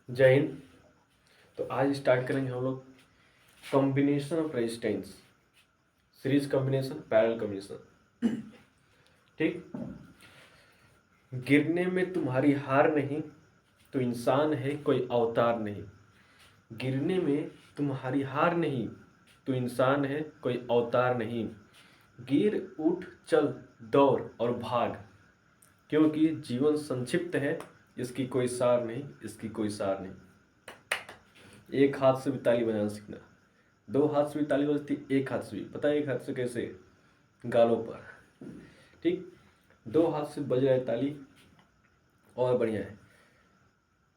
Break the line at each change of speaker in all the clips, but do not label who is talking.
जय हिंद। तो आज स्टार्ट करेंगे हम लोग combination of resistance, series combination, parallel combination. ठीक। गिरने में तुम्हारी हार नहीं तो इंसान है कोई अवतार नहीं। गिरने में तुम्हारी हार नहीं तो इंसान है कोई अवतार नहीं। गिर उठ चल दौड़ और भाग, क्योंकि जीवन संक्षिप्त है, इसकी कोई सार नहीं, इसकी कोई सार नहीं। एक हाथ से भी ताली बजाना सीखना। दो हाथ से भी ताली बजती, एक हाथ से भी। पता है एक हाथ से कैसे? गालों पर। ठीक। दो हाथ से बज रहा है ताली और बढ़िया है।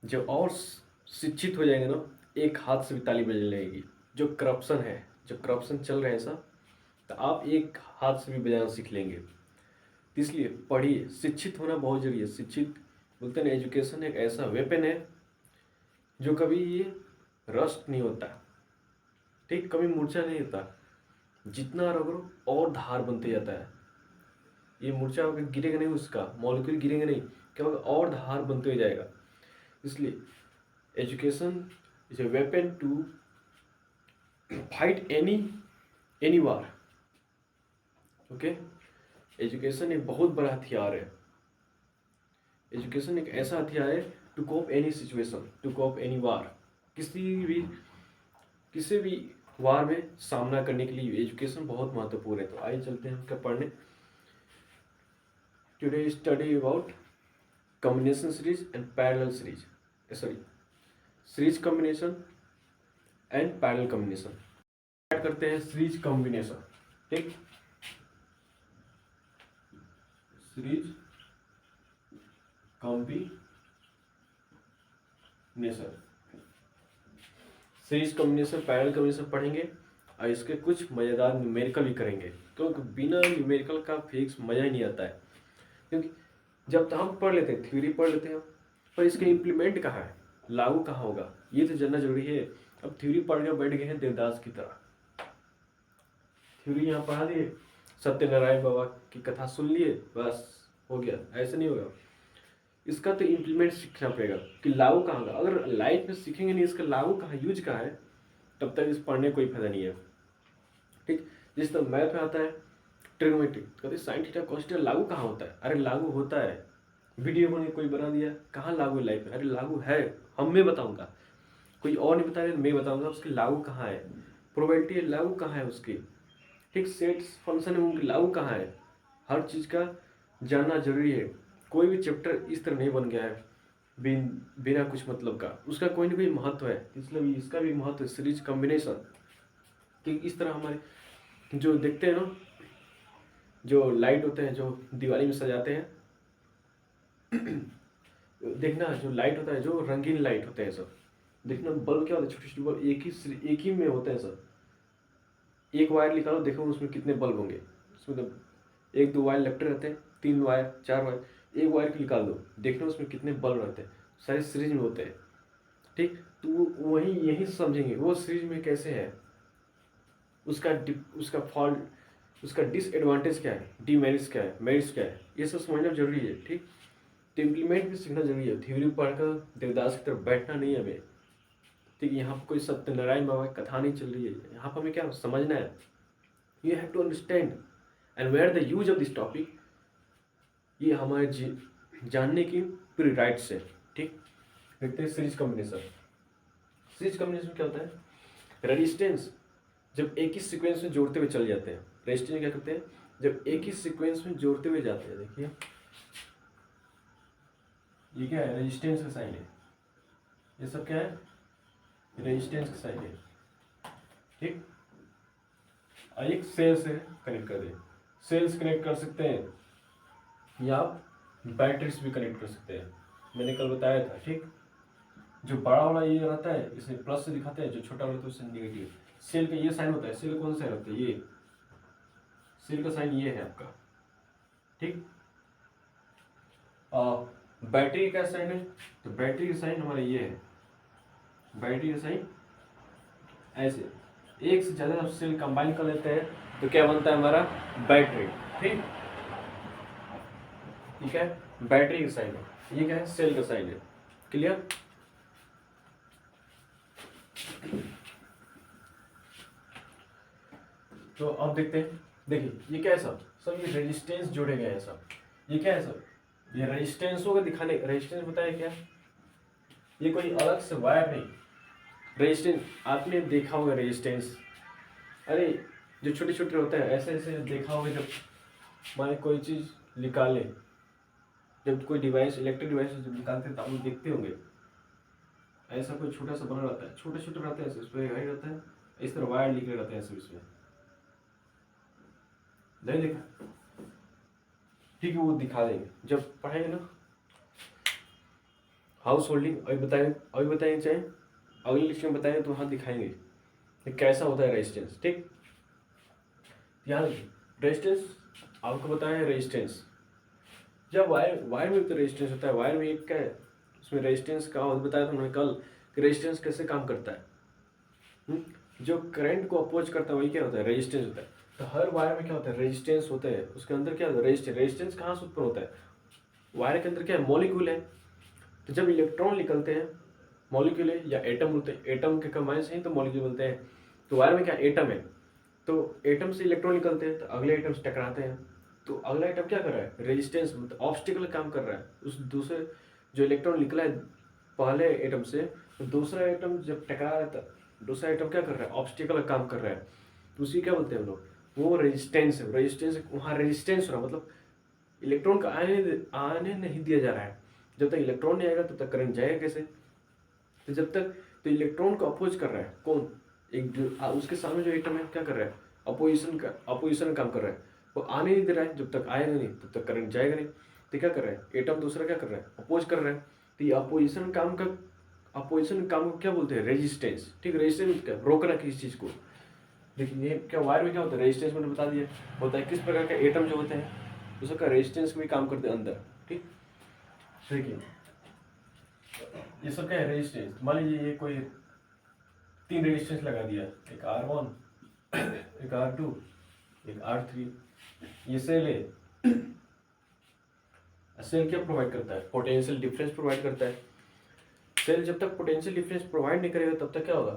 जो और शिक्षित हो जाएंगे ना, एक हाथ से भी ताली बजने लगेगी। जो करप्शन है, जो करप्शन चल रहा है ऐसा, तो आप एक हाथ से भी बजाना सीख लेंगे। तो इसलिए पढ़िए, शिक्षित होना बहुत जरूरी है। शिक्षित बोलते हैं एजुकेशन एक ऐसा वेपन है जो कभी ये रस्ट नहीं होता। ठीक, कभी मूर्छा नहीं होता। जितना रगड़ो और धार बनते जाता है। ये मूर्छा होकर गिरेगा नहीं, उसका मॉलिक्यूल गिरेगा नहीं, क्या होगा? और धार बनते हुए जाएगा। इसलिए education is a weapon to fight any war. Okay, education एक बहुत बड़ा हथियार है। एजुकेशन एक ऐसा हथियार है to cope any situation, to cope any war. किसी भी वार में सामना करने के लिए एजुकेशन बहुत महत्वपूर्ण है। तो आइए चलते हैं उसका पढ़ने। Today study about combination series and parallel series, sorry series combination and parallel combination. Start करते हैं सीरीज कॉम्बिनेशन। ठीक, series combination. Series combination, parallel combination पढ़ेंगे और इसके कुछ मजेदार न्यूमेरिकल भी करेंगे, क्योंकि बिना न्यूमेरिकल का फिजिक्स मजा ही नहीं आता है। क्योंकि जब तक हम पढ़ लेते हैं, थ्योरी पढ़ लेते हैं, पर इसके इम्प्लीमेंट कहाँ है, लागू कहाँ होगा, ये तो जानना जरूरी है। अब थ्योरी पढ़ के बैठ गए हैं देवदास की तरह। थ्योरी यहाँ पढ़ा दिए, सत्यनारायण बाबा की कथा सुन लिए, बस हो गया। ऐसे नहीं होगा। इसका तो इम्प्लीमेंट सीखना पड़ेगा कि लागू कहाँ होगा। अगर लाइफ में सीखेंगे नहीं इसका लागू कहाँ, यूज कहाँ है, तब तक इस पढ़ने कोई फायदा नहीं है। ठीक, जिस तरह मैथ में आता है ट्रिग्नोमेट्री, कहते साइन थीटा कॉस थीटा, लागू कहाँ होता है? अरे लागू होता है, वीडियो बने कोई बना दिया, कहाँ लागू है लाइफ में? अरे लागू है, हम मैं बताऊंगा, कोई और नहीं बताएगा, मैं बताऊंगा उसकी लागू कहाँ है। प्रोबेबिलिटी है, लागू कहाँ है उसकी। ठीक, सेट्स फंक्शन है, उनकी लागू कहाँ है। हर चीज़ का जानना जरूरी है। कोई भी चैप्टर इस तरह नहीं बन गया है बिना कुछ मतलब का, उसका कोई ना कोई महत्व है। इसलिए इसका भी महत्व है सीरीज कॉम्बिनेशन। कि इस तरह हमारे जो देखते हैं ना, जो लाइट होते हैं जो दिवाली में सजाते हैं देखना, जो लाइट होता है, जो रंगीन लाइट होते हैं सब, देखना बल्ब क्या होता है, छोटे छोटे बल्ब एक ही में होते हैं सब। एक वायर निकालो, देखो उसमें कितने बल्ब होंगे। उसमें तो एक दो वायर लपटे रहते हैं, तीन वायर चार वायर, एक वायर को निकाल दो, देखना उसमें कितने बल्ब रहते हैं। सारे सीरीज में होते हैं। ठीक, तो वही यही समझेंगे वो सीरीज में कैसे है, उसका फॉल्ट, उसका डिसएडवांटेज क्या है, डीमेरिट्स क्या है, मेरिट्स क्या है, ये सब समझना जरूरी है। ठीक, तो इम्प्लीमेंट भी सीखना जरूरी है। थ्योरी पढ़कर देवदास की तरफ बैठना नहीं है हमें। ठीक, यहाँ पर कोई सत्यनारायण बाबा की कथा नहीं चल रही है, यहाँ पर हमें क्या समझना है, you have to understand and where the use of this topic. ये हमारे जानने की पूरी राइट्स है। ठीक, देखते हैं सीरीज कॉम्बिनेशन। सीरीज कॉम्बिनेशन क्या होता है? रेजिस्टेंस जब एक ही सीक्वेंस में जोड़ते हुए चल जाते हैं। रेजिस्टेंस क्या करते हैं? जब एक ही सीक्वेंस में जोड़ते हुए जाते हैं। देखिए ये क्या है? रेजिस्टेंस का साइन है। ये सब क्या है? रेजिस्टेंस का साइन है। ठीक, और एक सेल से कनेक्ट कर दें। सेल्स कनेक्ट कर सकते हैं या आप बैटरीज भी कनेक्ट कर सकते हैं, मैंने कल बताया था। ठीक, जो बड़ा वाला ये रहता है इसे प्लस से दिखाते हैं, जो छोटा वाला तो इसे नेगेटिव। सेल का ये साइन होता है, सेल का कौन सा साइन होता है? ये सेल का साइन ये है आपका। ठीक, बैटरी का साइन है, तो बैटरी का साइन हमारा ये है। बैटरी का साइन ऐसे, एक से ज्यादा सेल कंबाइन कर लेते हैं तो क्या बनता है हमारा? बैटरी। ठीक, ठीक है, बैटरी का साइन है। ये क्या है? सेल का साइन है। क्लियर? तो अब देखते हैं, देखिए ये क्या है सब सब ये रेजिस्टेंस जोड़े गए हैं सब। ये क्या है सब, ये रेजिस्टेंसों को दिखाने, रेजिस्टेंस बताया क्या, ये कोई अलग से वायर नहीं। रेजिस्टेंस आपने देखा होगा रेजिस्टेंस, अरे जो छोटे छोटे होते हैं ऐसे ऐसे देखा होगा, जब माने कोई चीज़ निकाले, जब कोई डिवाइस इलेक्ट्रिक डिवाइस जब निकालते हैं तो आप लोग देखते होंगे ऐसा कोई छोटा सा बना रहता है, छोटे छोटे रहते हैं ऐसे, उसमें गाइड रहता है, इस तरह वायर निकले रहते हैं ऐसे इसमें, नहीं देखा, ठीक है वो दिखा देंगे जब पढ़ाएंगे ना हाउस होल्डिंग। अभी बताएंगे चाहे अगले लेक्चर में बताएंगे तो वहाँ दिखाएंगे कि कैसा होता है रेजिस्टेंस। ठीक, ध्यान रखिए, रेजिस्टेंस आपको बताया है। रेजिस्टेंस जब वायर में तो रेजिस्टेंस होता है, वायर में एक क्या है उसमें रेजिस्टेंस का बताया था मैंने कल कि रेजिस्टेंस कैसे काम करता है। जो करंट को अपोज करता है वही क्या होता है, रेजिस्टेंस होता है। तो हर वायर में क्या होता है, रेजिस्टेंस होता है, उसके अंदर क्या होता है, रेजिस्टेंस कहाँ से उत्पन्न होता है, वायर के अंदर क्या है, मॉलिक्यूल है। तो जब इलेक्ट्रॉन निकलते हैं, मॉलिक्यूल है या एटम बोलते हैं, एटम के कंबाइन से ही तो मॉलिक्यूल बोलते हैं। तो वायर में क्या एटम है, तो एटम से इलेक्ट्रॉन निकलते हैं तो अगले एटम से टकराते हैं, तो अगला एटम क्या कर रहा है, रेजिस्टेंस मतलब ऑब्स्टिकल काम कर रहा है। उस दूसरे जो इलेक्ट्रॉन निकला है पहले एटम से, तो दूसरा एटम जब टकरा रहा था, दूसरा एटम क्या कर रहा है, ऑब्स्टिकल काम कर रहा है, तो उसी क्या बोलते हैं हम लोग, वो रेजिस्टेंस है। रेजिस्टेंस वहाँ रेजिस्टेंस हो रहा मतलब इलेक्ट्रॉन का आने नहीं दिया जा रहा है। जब तक इलेक्ट्रॉन नहीं आएगा तब तक करंट जाएगा कैसे, तो जब तक तो इलेक्ट्रॉन को अपोज कर रहा है कौन, एक उसके सामने जो एटम है क्या कर रहा है, अपोजिशन काम कर रहा है, वो आने नहीं दे रहा है। जब तक आएगा नहीं तब तक करंट जाएगा नहीं। तो क्या कर रहा है, एटम दूसरा क्या कर रहा है, अपोज कर रहा है। तो ये अपोजिशन काम को क्या बोलते हैं, रेजिस्टेंस। ठीक, रेजिस्टेंस क्या, रोकना किसी चीज़ को। देखिए ये क्या वायर में क्या होता है, रेजिस्टेंस मैंने बता दिया होता है किस प्रकार के एटम जो होते हैं उसका रेजिस्टेंस भी काम करते हैं अंदर। ठीक, देखिए ये सब क्या है, रेजिस्टेंस। मान लीजिए ये कोई 3 रेजिस्टेंस लगा दिया, एक R1 एक R2 एक R3, ये सेल है। सेल क्या प्रोवाइड करता है, पोटेंशियल डिफरेंस प्रोवाइड करता है। सेल जब तक पोटेंशियल डिफरेंस प्रोवाइड नहीं करेगा तब तक क्या होगा,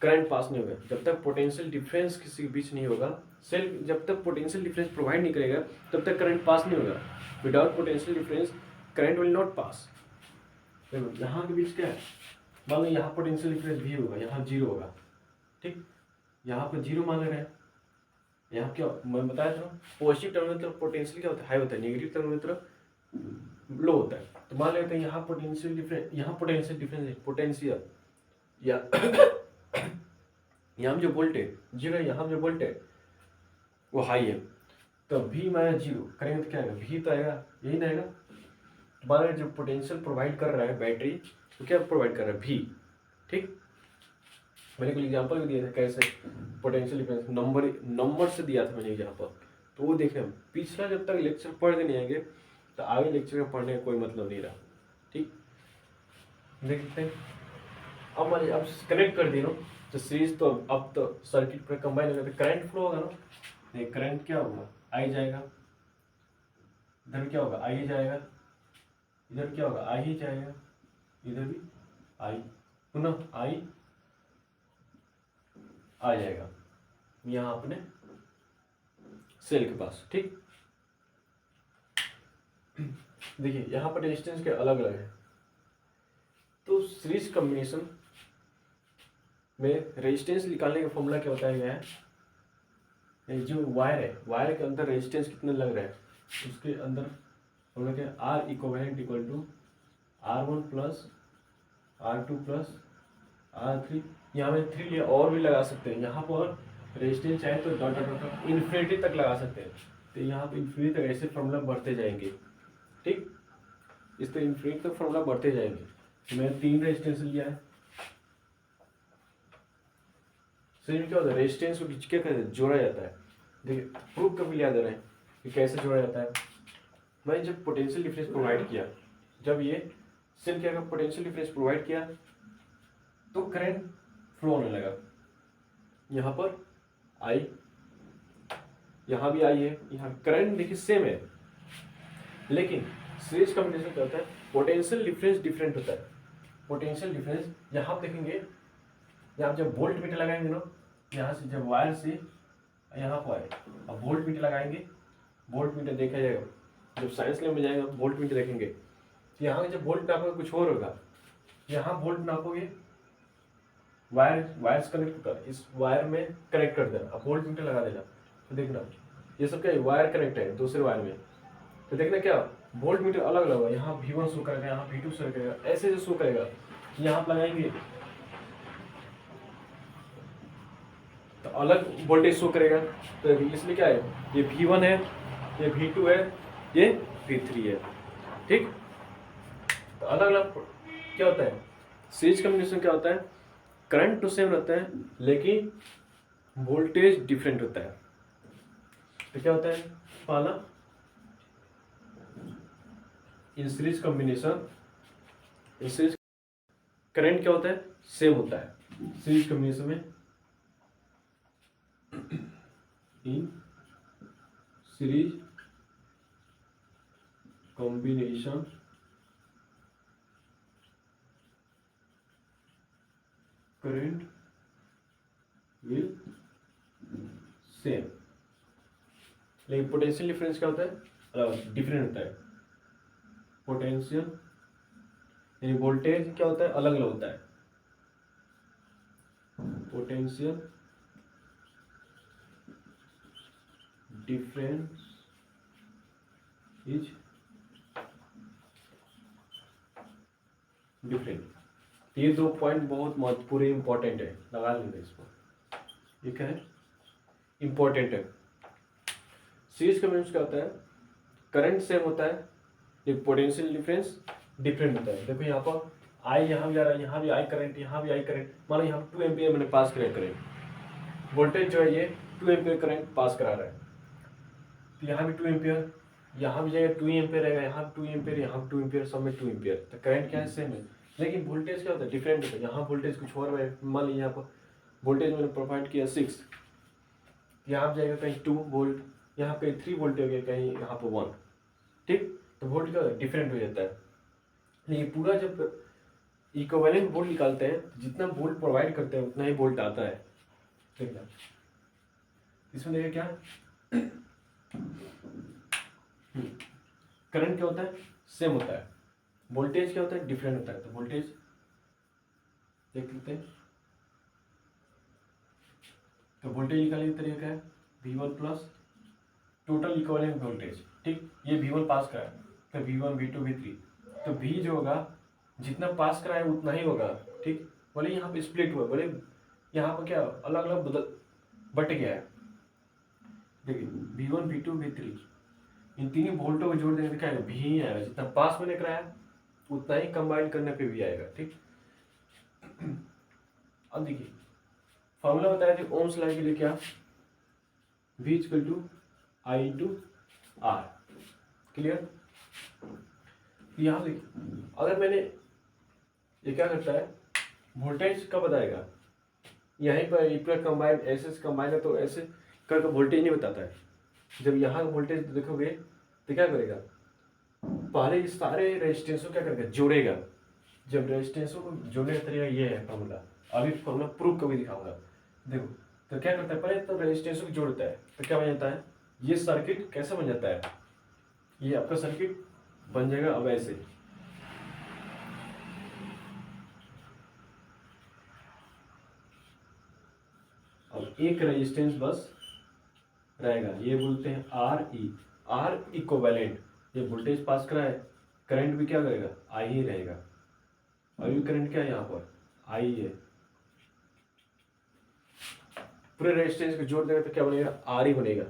करंट पास नहीं होगा। जब तक पोटेंशियल डिफरेंस किसी के बीच नहीं होगा, सेल जब तक पोटेंशियल डिफरेंस प्रोवाइड नहीं करेगा तब तक करंट पास नहीं होगा। Without potential difference current will not pass. यहाँ के बीच क्या है, मान लो यहाँ पोटेंशियल डिफरेंस भी होगा, यहाँ 0 होगा। ठीक, यहाँ पर 0 मान रहे हैं, यहाँ क्या मैं बताया था, पॉजिटिव टर्मिनल तरफ पोटेंशियल क्या होता है, हाई होता है, नेगेटिव टर्मिनल तरफ लो होता है। तो मान लेते हैं यहाँ पोटेंशियल डिफरेंस पोटेंशियल या यहाँ जो वोल्टेज 0 है, यहाँ जो वोल्टेज वो हाई है, तो V माइनस 0 करेंगे तो क्या आएगा, V तो आएगा, यही ना आएगा। तो मान लीजिए जो पोटेंशियल प्रोवाइड कर रहा है बैटरी, तो क्या प्रोवाइड कर रहा है, V। ठीक, मैंने कोई एग्जांपल भी दिया था कैसे पोटेंशियल डिफरेंस नंबर से दिया था मैंने यहाँ पर, तो वो देखें। पिछला जब तक लेक्चर पढ़ के नहीं आएंगे तो आगे लेक्चर में पढ़ने का कोई मतलब नहीं रहा। ठीक, देखते हैं अब मान लीजिए अब कनेक्ट कर दिया तो सीरीज, तो अब तो सर्किट पर कंबाइन हो गया, तो करंट फ्लो होगा ना, ये करंट क्या होगा, आई जाएगा, इधर क्या होगा, आई जाएगा, इधर क्या होगा, आई ही जाएगा, इधर भी आई, पुनः आई आ जाएगा यहाँ अपने सेल के पास। ठीक, देखिए यहाँ पर रेजिस्टेंस के अलग अलग है, तो सीरीज कॉम्बिनेशन में रेजिस्टेंस निकालने का फॉर्मूला क्या बताया गया है, जो वायर है, वायर के अंदर रेजिस्टेंस कितना लग रहा है, उसके अंदर हम लोग R equivalent equal to R1 plus R2 plus R3, यहाँ में 3 लिया, और भी लगा सकते हैं। यहाँ पर रेजिस्टेंस चाहे तो डॉट डॉट डॉट इन्फिनिटी तक लगा सकते हैं, तो यहाँ पर इन्फिनिटी तक ऐसे फॉर्मूला बढ़ते जाएंगे। ठीक, इस तरह इन्फिनिटी तक फॉर्मूला बढ़ते जाएंगे। तो मैंने 3 रेजिस्टेंस लिया है, फिर क्या होता है, रेजिस्टेंस को क्या कहते हैं, जोड़ा जाता है। देखिए प्रूफ कभी याद आ रहे हैं कि कैसे जोड़ा जाता है। मैंने जब पोटेंशियल डिफरेंस प्रोवाइड किया, जब ये सेल क्या पोटेंशियल डिफरेंस प्रोवाइड किया तो करंट फ्लो होने लगा। यहाँ पर आई, यहाँ भी आई है, यहाँ करंट देखिए सेम है, लेकिन सीरीज कॉम्बिनेशन क्या होता है, पोटेंशियल डिफरेंस डिफरेंट होता है। पोटेंशियल डिफरेंस यहाँ आप देखेंगे, यहाँ जब वोल्ट मीटर लगाएंगे ना, यहाँ से जब वायर से यहाँ पर आए, अब वोल्ट मीटर लगाएंगे, वोल्ट मीटर देखा जाएगा। जब साइंस लैब में जाएगा वोल्ट मीटर देखेंगे, तो यहाँ जब वोल्ट नापोगे कुछ और होगा, यहाँ वोल्ट नापोगे, वायर्स कनेक्ट कर, इस वायर में कनेक्ट कर देना, अब वोल्ट मीटर लगा देना, तो देखना ये सब क्या है, वायर कनेक्ट है दूसरे वायर में, तो देखना क्या वोल्ट मीटर अलग अलग होगा, यहाँ V1 शो करेगा, यहाँ V2 शो करेगा, ऐसे जो शो करेगा। यहाँ आप लगाएंगे तो अलग वोल्टेज शो करेगा, तो इसमें क्या है, ये V1 है, ये V2 है, ये V3 है, ठीक। तो अलग अलग क्या होता है, सीरीज कम्युनिकेशन क्या होता है, करंट तो सेम रहता है लेकिन वोल्टेज डिफरेंट होता है। तो क्या होता है, पहला in series combination, in series current क्या होता है, सेम होता है सीरीज कॉम्बिनेशन में। In series combination current will same, लेकिन पोटेंशियल डिफरेंस क्या होता है, अलग डिफरेंट होता है। पोटेंशियल यानी वोल्टेज क्या होता है, अलग अलग होता है। Potential difference is different. ये दो पॉइंट बहुत महत्वपूर्ण इंपॉर्टेंट है, लगा लेंगे इसको, ये क्या है, इंपॉर्टेंट है। सीरीज कम्युनिकेशन क्या होता है, करंट सेम होता है लेकिन पोटेंशियल डिफरेंस डिफरेंट होता है। देखो यहाँ पर आई यहाँ भी आ रहा है, यहाँ भी आई करंट, यहाँ भी आई करंट, मान लो यहाँ 2 एम्पियर मैंने पास करा करंट, वोल्टेज जो है ये 2 एम्पियर करंट पास करा रहा है, तो यहाँ भी 2 एम्पियर, यहाँ भी जाएगा 2 एम्पियर रहेगा, यहाँ 2 एम्पियर, यहाँ 2 एम्पियर, सब में 2 एम्पियर, तो करंट क्या है, सेम है, लेकिन वोल्टेज क्या होता है, डिफरेंट होता है। यहाँ वोल्टेज कुछ और है, मान लीजिए यहाँ पर वोल्टेज मैंने प्रोवाइड किया 6, यहाँ पर जाएगा कहीं 2 वोल्ट, यहाँ कहीं 3 वोल्ट हो गया, कहीं यहाँ पर 1, ठीक। तो वोल्ट क्या डिफरेंट हो जाता है। लेकिन पूरा जब इक्विवेलेंट वोल्ट निकालते हैं, जितना वोल्ट प्रोवाइड करते हैं उतना ही वोल्ट आता है। देखना इसमें देखिए क्या करंट क्या होता है, सेम होता है, वोल्टेज क्या होता है, डिफरेंट होता है। तो वोल्टेज देख लेते हैं, तो वोल्टेज निकालने का तरीका है V1 plus total equivalent voltage, ठीक। ये V1 पास करा है, तो V1 V2 V3, तो V जो होगा जितना पास करा है उतना ही होगा, ठीक। बोले यहाँ पे स्प्लिट हुआ, बोले यहाँ पर क्या अलग अलग बट गया है। देखिए V1 V2 V3 इन तीनों वोल्टों को जोड़ देने से क्या आएगा, V ही आएगा, जितना पास मैंने कराया उतना ही कंबाइन करने पे भी आएगा, ठीक। अब देखिए फॉर्मूला बताया थी ओम्स लॉ के लिए, क्या V equal to I into R, clear. यहाँ देखिए अगर मैंने ये क्या करता है, वोल्टेज कब बताएगा, यहीं पर इक्वल कंबाइन ऐसे कंबाइन है तो ऐसे करके वोल्टेज नहीं बताता है। जब यहाँ वोल्टेज देखोगे तो क्या करेगा, पहले इस सारे रेजिस्टेंसों क्या करेगा, जोड़ेगा। जब रेजिस्टेंसों को जोड़ने का तरीका ये है फॉर्मूला, अभी फॉर्मूला प्रूफ कभी दिखाऊंगा। देखो तो क्या करता है, पहले तो रेजिस्टेंसों को जोड़ता है, तो क्या बन जाता है, ये सर्किट कैसे बन जाता है, ये आपका सर्किट बन जाएगा अब ऐसे, अब एक रेजिस्टेंस बस रहेगा, ये बोलते हैं आर इक्विवेलेंट। ये वोल्टेज पास करा है, करंट भी क्या करेगा, आई ही रहेगा। अभी करंट क्या है यहाँ पर, आई है, पूरे रेजिस्टेंस को जोड़ देगा तो क्या बनेगा, आर ही बनेगा,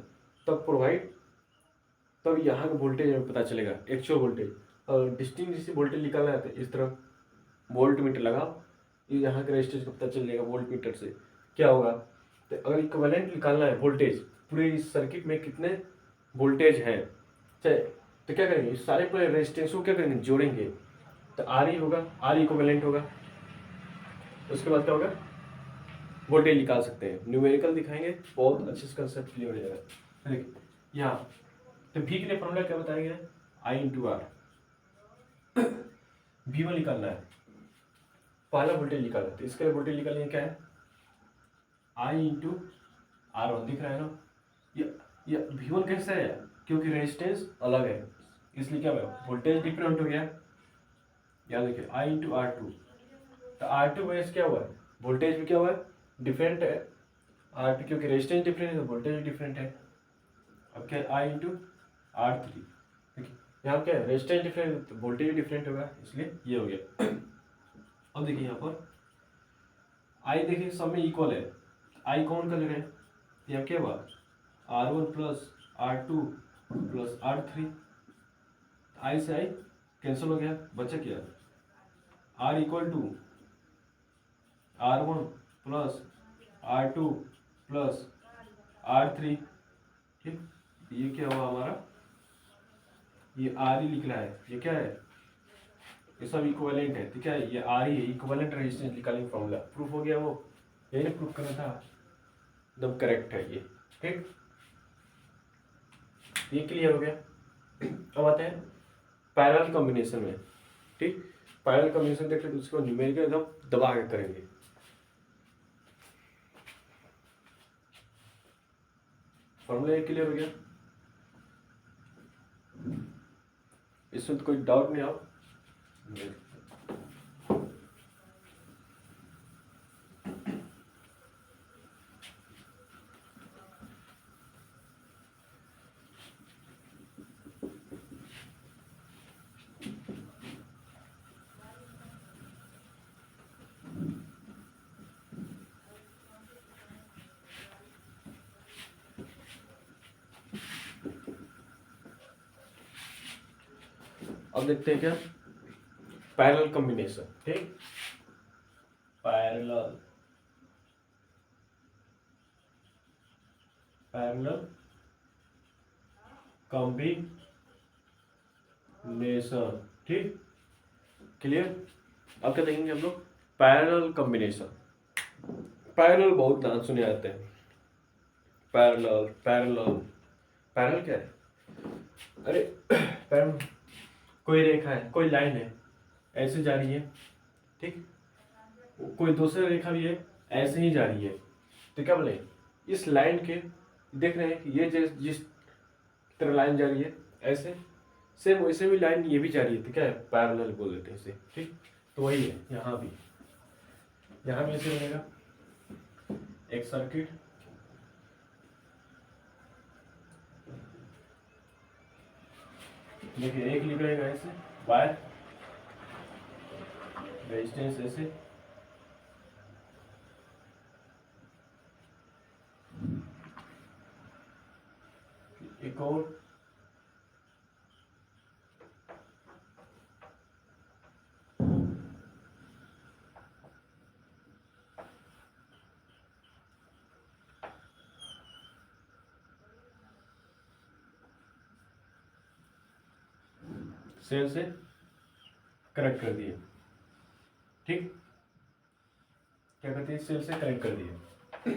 तब प्रोवाइड, तब यहाँ का वोल्टेज हमें पता चलेगा, एक्चुअल वोल्टेज। और डिस्टिंक्ट वोल्टेज निकालना है तो इस तरह वोल्ट मीटर लगाओ, ये यहाँ के रेजिस्टेंस को पता चल जाएगा वोल्ट मीटर से। क्या होगा, तो अगर इक्विवेलेंट निकालना है वोल्टेज, पूरे इस सर्किट में कितने वोल्टेज हैं, चाहे तो क्या करेंगे, इस सारे पूरे रेजिस्टेंस को क्या करेंगे, जोड़ेंगे, तो आर ही होगा, आर इक्विवेलेंट होगा। उसके बाद क्या होगा, वोल्टेज निकाल सकते हैं, न्यूमेरिकल दिखाएंगे, बहुत अच्छे से कंसेप्ट क्लियर हो जाएगा। देखिए यहाँ तो V के लिए फॉर्मूला क्या बताया गया है, I इंटू आर। V1 निकालना है, पहला वोल्टेज निकालना है, तो इसके लिए वोल्टेज निकालने क्या है, I इंटू R1 दिख रहा है ना, ये V1 कैसा है, क्योंकि रेजिस्टेंस अलग है इसलिए क्या हुआ, वोल्टेज डिफरेंट हो गया। याद रखिए I इंटू R2, तो R2 वजह से क्या हुआ, वोल्टेज भी क्या हुआ, डिफरेंट है। R2 क्योंकि रेजिस्टेंस डिफरेंट है तो वोल्टेज भी डिफरेंट है। अब क्या है I इंटू R3, देखिए यहाँ क्या है, रेजिस्टेंस डिफरेंट तो वोल्टेज भी डिफरेंट होगा, इसलिए ये हो गया। अब देखिए यहाँ पर I देखिए सब में इक्वल है, I कौन कलर है, यहाँ क्या हुआ R1 plus R2 plus R3, I से I कैंसिल हो गया, बचा क्या R equal to R1 plus R2 plus R3। ठीक, ये क्या हुआ हमारा, ये R ही लिख रहा है, ये क्या है, ये सब इक्विवेलेंट है, ठीक है, ये R ही है, इक्विवेलेंट रेजिस्टेंस निकालेंगे फॉर्मूला, प्रूफ हो गया, वो यही ना प्रूफ करना था, एकदम करेक्ट है ये। ठीक, ये क्लियर हो गया। अब आते हैं पैरेलल कॉम्बिनेशन में। ठीक, पैरेलल कॉम्बिनेशन देख लेते उसको न्यूमेरिकल एकदम दबा के करेंगे। फॉर्मूला क्लियर हो गया, इसमें तो कोई डाउट नहीं आओ। अब देखते हैं क्या, पैरेलल कॉम्बिनेशन। ठीक, पैरेलल कॉम्बिनेशन। ठीक, क्लियर। अब क्या देखेंगे हम लोग, पैरेलल कॉम्बिनेशन। पैरेलल बहुत नाम सुने आते हैं, पैरेलल पैरेलल पैरेलल क्या है, अरे पैरेलल कोई रेखा है, कोई लाइन है ऐसे जा रही है, ठीक, कोई दूसरी रेखा भी है ऐसे ही जा रही है, तो क्या बोले, इस लाइन के देख रहे हैं कि ये जिस तरह लाइन जा रही है ऐसे, सेम वैसे भी लाइन ये भी जा रही है, तो क्या है, पैरेलल बोल देते हैं इसे। ठीक, तो वही है यहाँ भी ऐसे बनेगा एक सर्किट, देखिए एक लिखेगा ऐसे वायर, रेजिस्टेंस ऐसे, एक और सेल से कनेक्ट कर दिए। ठीक, क्या करते हैं, सेल से कनेक्ट कर दिए।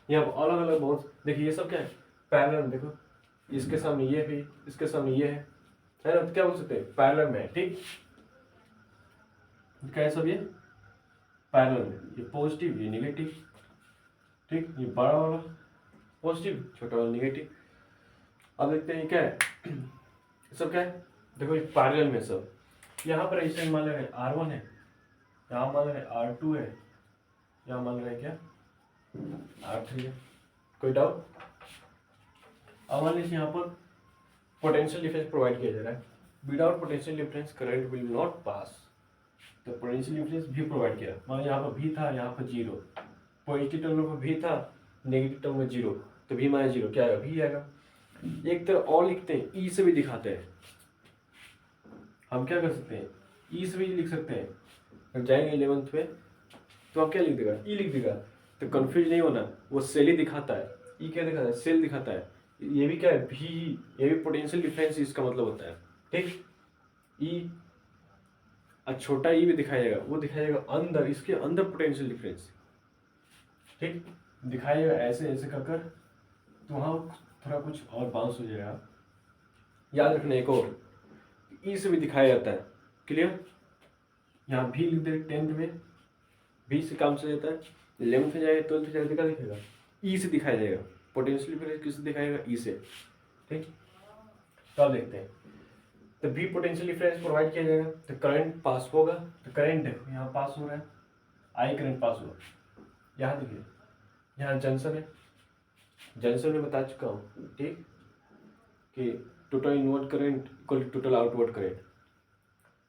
यहाँ अलग अलग बहुत, देखिए ये सब क्या है, पैरेलल, देखो इसके सामने ये भी, इसके सामने ये है ना, तो क्या बोल सकते हैं, पैरेलल में है। ठीक, क्या है सब ये पैरेलल में, ये पॉजिटिव ये निगेटिव। ठीक, ये बड़ा वाला पॉजिटिव, छोटा वाला निगेटिव। अब देखते हैं ये क्या है, सब क्या है, देखो ये पैरेलल में सब, यहाँ पर रेजिस्टेंस मान रहे हैं R1 है, यहाँ मान रहे हैं R2 है, यहाँ मान रहे हैं क्या R3 है, कोई डाउट। अब मान लीजिए यहाँ पर पोटेंशियल डिफरेंस प्रोवाइड किया जा रहा है, without potential difference current will not pass, तो पोटेंशियल डिफरेंस भी प्रोवाइड किया, मान यहाँ पर भी था, यहाँ पर जीरो, पॉजिटिव टर्म पर भी था, नेगेटिव टर्म में जीरो, तो भी माइनस जीरो क्या आएगा, भी आएगा। एक तरह और लिखते हैं, ई से भी दिखाते हैं, हम क्या कर सकते हैं, ई से भी लिख सकते हैं। जब जाएंगे 11th में तो आप क्या लिख देगा, ई लिख देगा, तो कंफ्यूज नहीं होना, वो सेल ही दिखाता है, ई क्या दिखाता है, सेल दिखाता है, ये भी क्या है, भी, ये भी पोटेंशियल डिफरेंस इसका मतलब होता है। ठीक, ई छोटा ई भी दिखाएगा, वो दिखाएगा अंदर, इसके अंदर पोटेंशियल डिफरेंस। ठीक, दिखाएगा ऐसे ऐसे कर कर, तो वहाँ थोड़ा कुछ और बाउंस हो जाएगा। याद रखना एक और, ई से भी दिखाया जाता है, क्लियर। यहाँ भी लिख दे, 10th में भी से काम से जाता है, 11th में जाएगा, 12th में जाएगा, क्या दिखेगा, ई से दिखाया जाएगा। पोटेंशियल डिफरेंस किससे दिखाएगा, ई से। ठीक, तो अब देखते हैं। तो भी पोटेंशियल डिफरेंस प्रोवाइड किया जाएगा तो करंट पास होगा। तो करंट देखो यहाँ पास हो रहा है, आई करंट पास हुआ। यहाँ देखिए, यहाँ जंक्शन है, जंक्शन में बता चुका हूँ ठीक, कि total inward current equal to total outward current.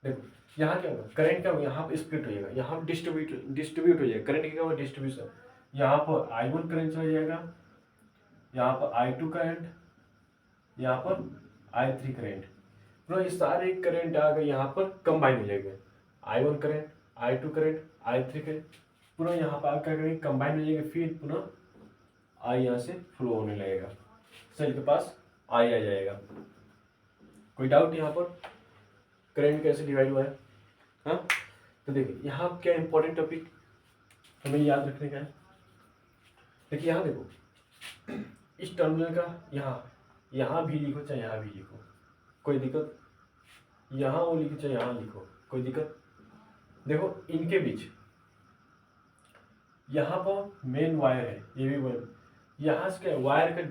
देखो यहाँ क्या होगा, करंट क्या होगा, यहाँ पर स्प्लिट हो जाएगा, यहाँ पर डिस्ट्रीब्यूट हो जाएगा। करंट क्या होगा, डिस्ट्रीब्यूशन। यहाँ पर I1 करंट चला जाएगा, यहाँ पर I2 करंट, यहाँ पर I3 करंट। तो ये सारे करंट आकर यहाँ पर कंबाइन हो जाएंगे। I1 current, I2 current, I3 current पुनः यहाँ पर आकर करेंगे कंबाइन हो जाएंगे, फिर पुनः I यहाँ से फ्लो होने लगेगा, सेल के पास I आ जाएगा। कोई डाउट यहाँ पर करंट कैसे डिवाइड हुआ है? हाँ, तो देखिए यहाँ क्या इंपॉर्टेंट टॉपिक हमें याद रखने का है। देखिए यहाँ देखो, इस टर्मिनल का यहाँ भी लिखो चाहे यहाँ भी लिखो, कोई दिक्कत। यहाँ वो लिखो चाहे यहाँ लिखो, कोई दिक्कत। देखो इनके बीच यहाँ पर मेन वायर है, ये भी वायर, यहाँ से क्या वायर का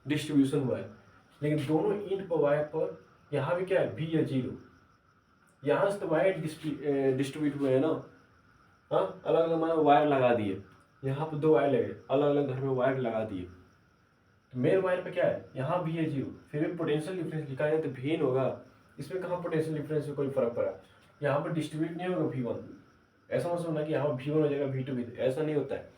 डिस्ट्रीब्यूशन हुआ है, लेकिन दोनों इंड पर वायर पर यहाँ भी क्या है, भी या जीरो। यहाँ से तो वायर डिस्ट्रीब्यूट हुए है ना, हाँ, अलग अलग मैंने वायर लगा दिए, यहाँ पर 2 वायर लगे, अलग अलग घर में वायर लगा दिए। तो मेन वायर पे क्या है, यहाँ भी है जीरो, फिर भी पोटेंशियल डिफरेंस लिखा है तो भिन्न होगा। इसमें कहाँ पोटेंशियल डिफरेंस से कोई फर्क पड़ा, यहाँ पर डिस्ट्रीब्यूट नहीं होगा V1। ऐसा मत समझना कि यहाँ पर V1 हो जाएगा V2 भी, ऐसा नहीं होता है।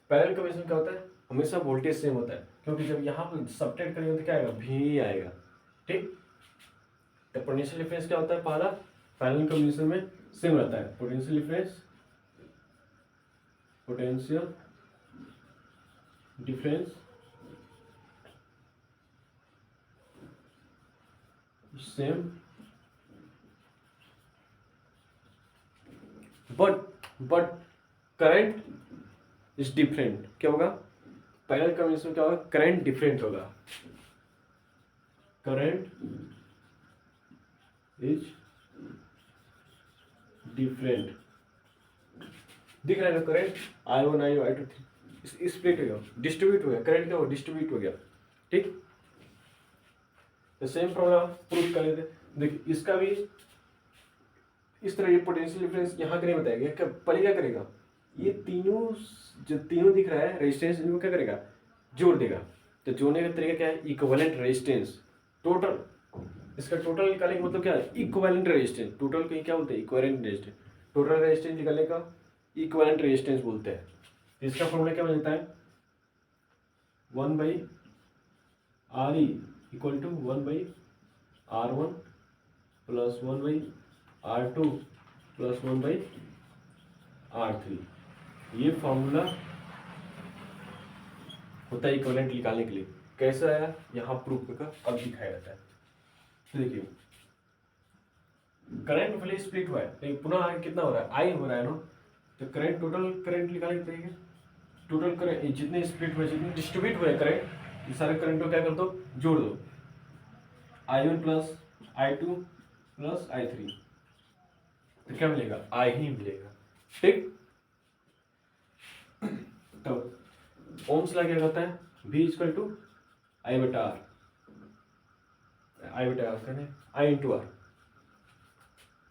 पैरेलल कॉम्बिनेशन क्या होता है, हमेशा वोल्टेज सेम होता है, क्योंकि जब यहाँ पर सब्ट्रैक्ट करेंगे तो क्या आएगा, V ही आएगा। ठीक, तो पोटेंशियल डिफरेंस क्या होता है, पहला पैरेलल कॉम्बिनेशन में सेम रहता है। Potential difference same, but current is different. क्या होगा, पैरेलल कॉम्बिनेशन में क्या होगा, करंट डिफरेंट होगा। करंट इज डिफरेंट, दिख रहा है ना, current I1 I2 I2 split हो गया, डिस्ट्रीब्यूट हो गया, करंट क्या हो, डिस्ट्रीब्यूट हो गया। ठीक, तो सेम प्रॉब्लम प्रूफ कर लेते। देखिए इसका भी इस तरह, ये पोटेंशियल डिफरेंस यहाँ के नहीं बताएगा, पहले क्या करेगा, ये तीनों जो तीनों दिख रहा है रेजिस्टेंस, इनको क्या करेगा, जोड़ देगा। तो जोड़ने का तरीका क्या है, इक्विवेलेंट रेजिस्टेंस। टोटल, इसका टोटल निकालने का मतलब क्या है, इक्विवेलेंट रेजिस्टेंस। टोटल को क्या बोलते हैं, इक्विवेलेंट रेजिस्टेंस। टोटल रेजिस्टेंस निकालने का इक्विवेलेंट रेजिस्टेंस बोलते हैं। इसका फॉर्मूला क्या मिलता है, 1/RE equal to 1/R1 plus 1/R2 plus 1/R3। ये फॉर्मूला होता है इक्विवेलेंट निकालने के लिए। कैसे आया, यहाँ प्रूफ का अब दिखाया जाता है। तो देखिए करंट पहले स्प्लिट हुआ है, लेकिन पुनः आगे कितना हो रहा है, आई हो रहा है ना। तो करंट, टोटल करंट निकालने के तरीके, टोटल करंट जितने स्प्लिट हुए, जितने डिस्ट्रीब्यूट हुए करंट, ये सारे करंट को क्या कर दो, जोड़ दो। I1 plus I2 plus I3, तो क्या मिलेगा, I ही मिलेगा। ठीक, तो ओम्स लॉ क्या कहता है, V equal to I/R, I/R कहने I इंटू R।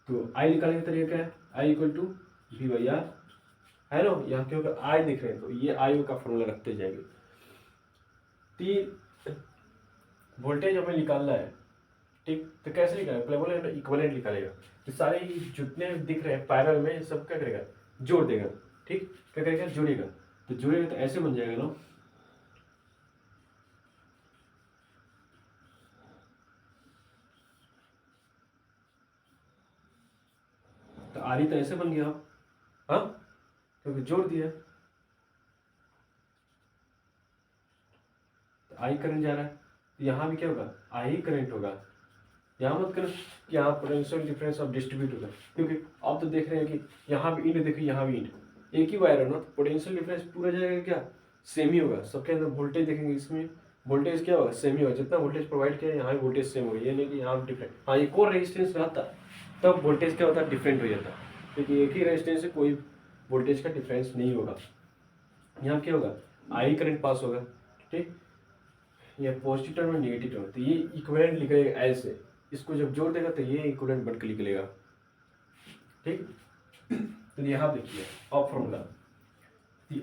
तो I निकालने का तरीका क्या है, I इक्वल टू V/R है ना। यहाँ क्योंकि I दिख रहे हैं तो ये I का फॉर्मूला रखते जाएंगे। वोल्टेज हमें निकालना है, ठीक, तो कैसे निकालेगा, प्ले बोले इक्विवेलेंट निकालेगा। तो सारे जितने दिख रहे हैं पैरेलल में, सब क्या करेगा, जोड़ देगा। ठीक, क्या करेगा, जोड़ेगा। तो जोड़ेगा तो ऐसे बन जाएगा ना, तो आरी तो ऐसे बन गया, हाँ, क्योंकि जोड़ दिया। तो आई करंट जा रहा है, तो यहाँ भी क्या होगा, आई करंट होगा। यहाँ मत कर कि यहाँ पोटेंशियल डिफरेंस ऑफ डिस्ट्रीब्यूट होगा, क्योंकि आप तो देख रहे हैं कि यहाँ भी इंड, देखिए यहाँ भी इंड, एक ही वायर है ना, तो पोटेंशियल डिफरेंस पूरा जाएगा क्या, सेम ही होगा। सबके अंदर वोल्टेज देखेंगे, इसमें वोल्टेज क्या होगा, सेम ही होगा। जितना वोल्टेज प्रोवाइड किया है यहाँ भी वोल्टेज सेम होगा, ये नहीं कि यहाँ डिफरेंट। हाँ, एक और रेजिस्टेंस रहता तब वोल्टेज क्या होता है, डिफरेंट हो जाता, क्योंकि एक ही रेजिस्टेंस से कोई वोल्टेज का डिफरेंस नहीं होगा। यहाँ क्या होगा, आई करंट पास होगा। ठीक, ये पॉजिटिव टर्म में नेगेटिव टर्म, तो ये इक्विवेलेंट निकलेगा ऐसे, इसको जब जोड़ देगा तो ये इक्विवेलेंट बन के निकलेगा। ठीक, तो यहाँ देखिए अब फॉर्मूला,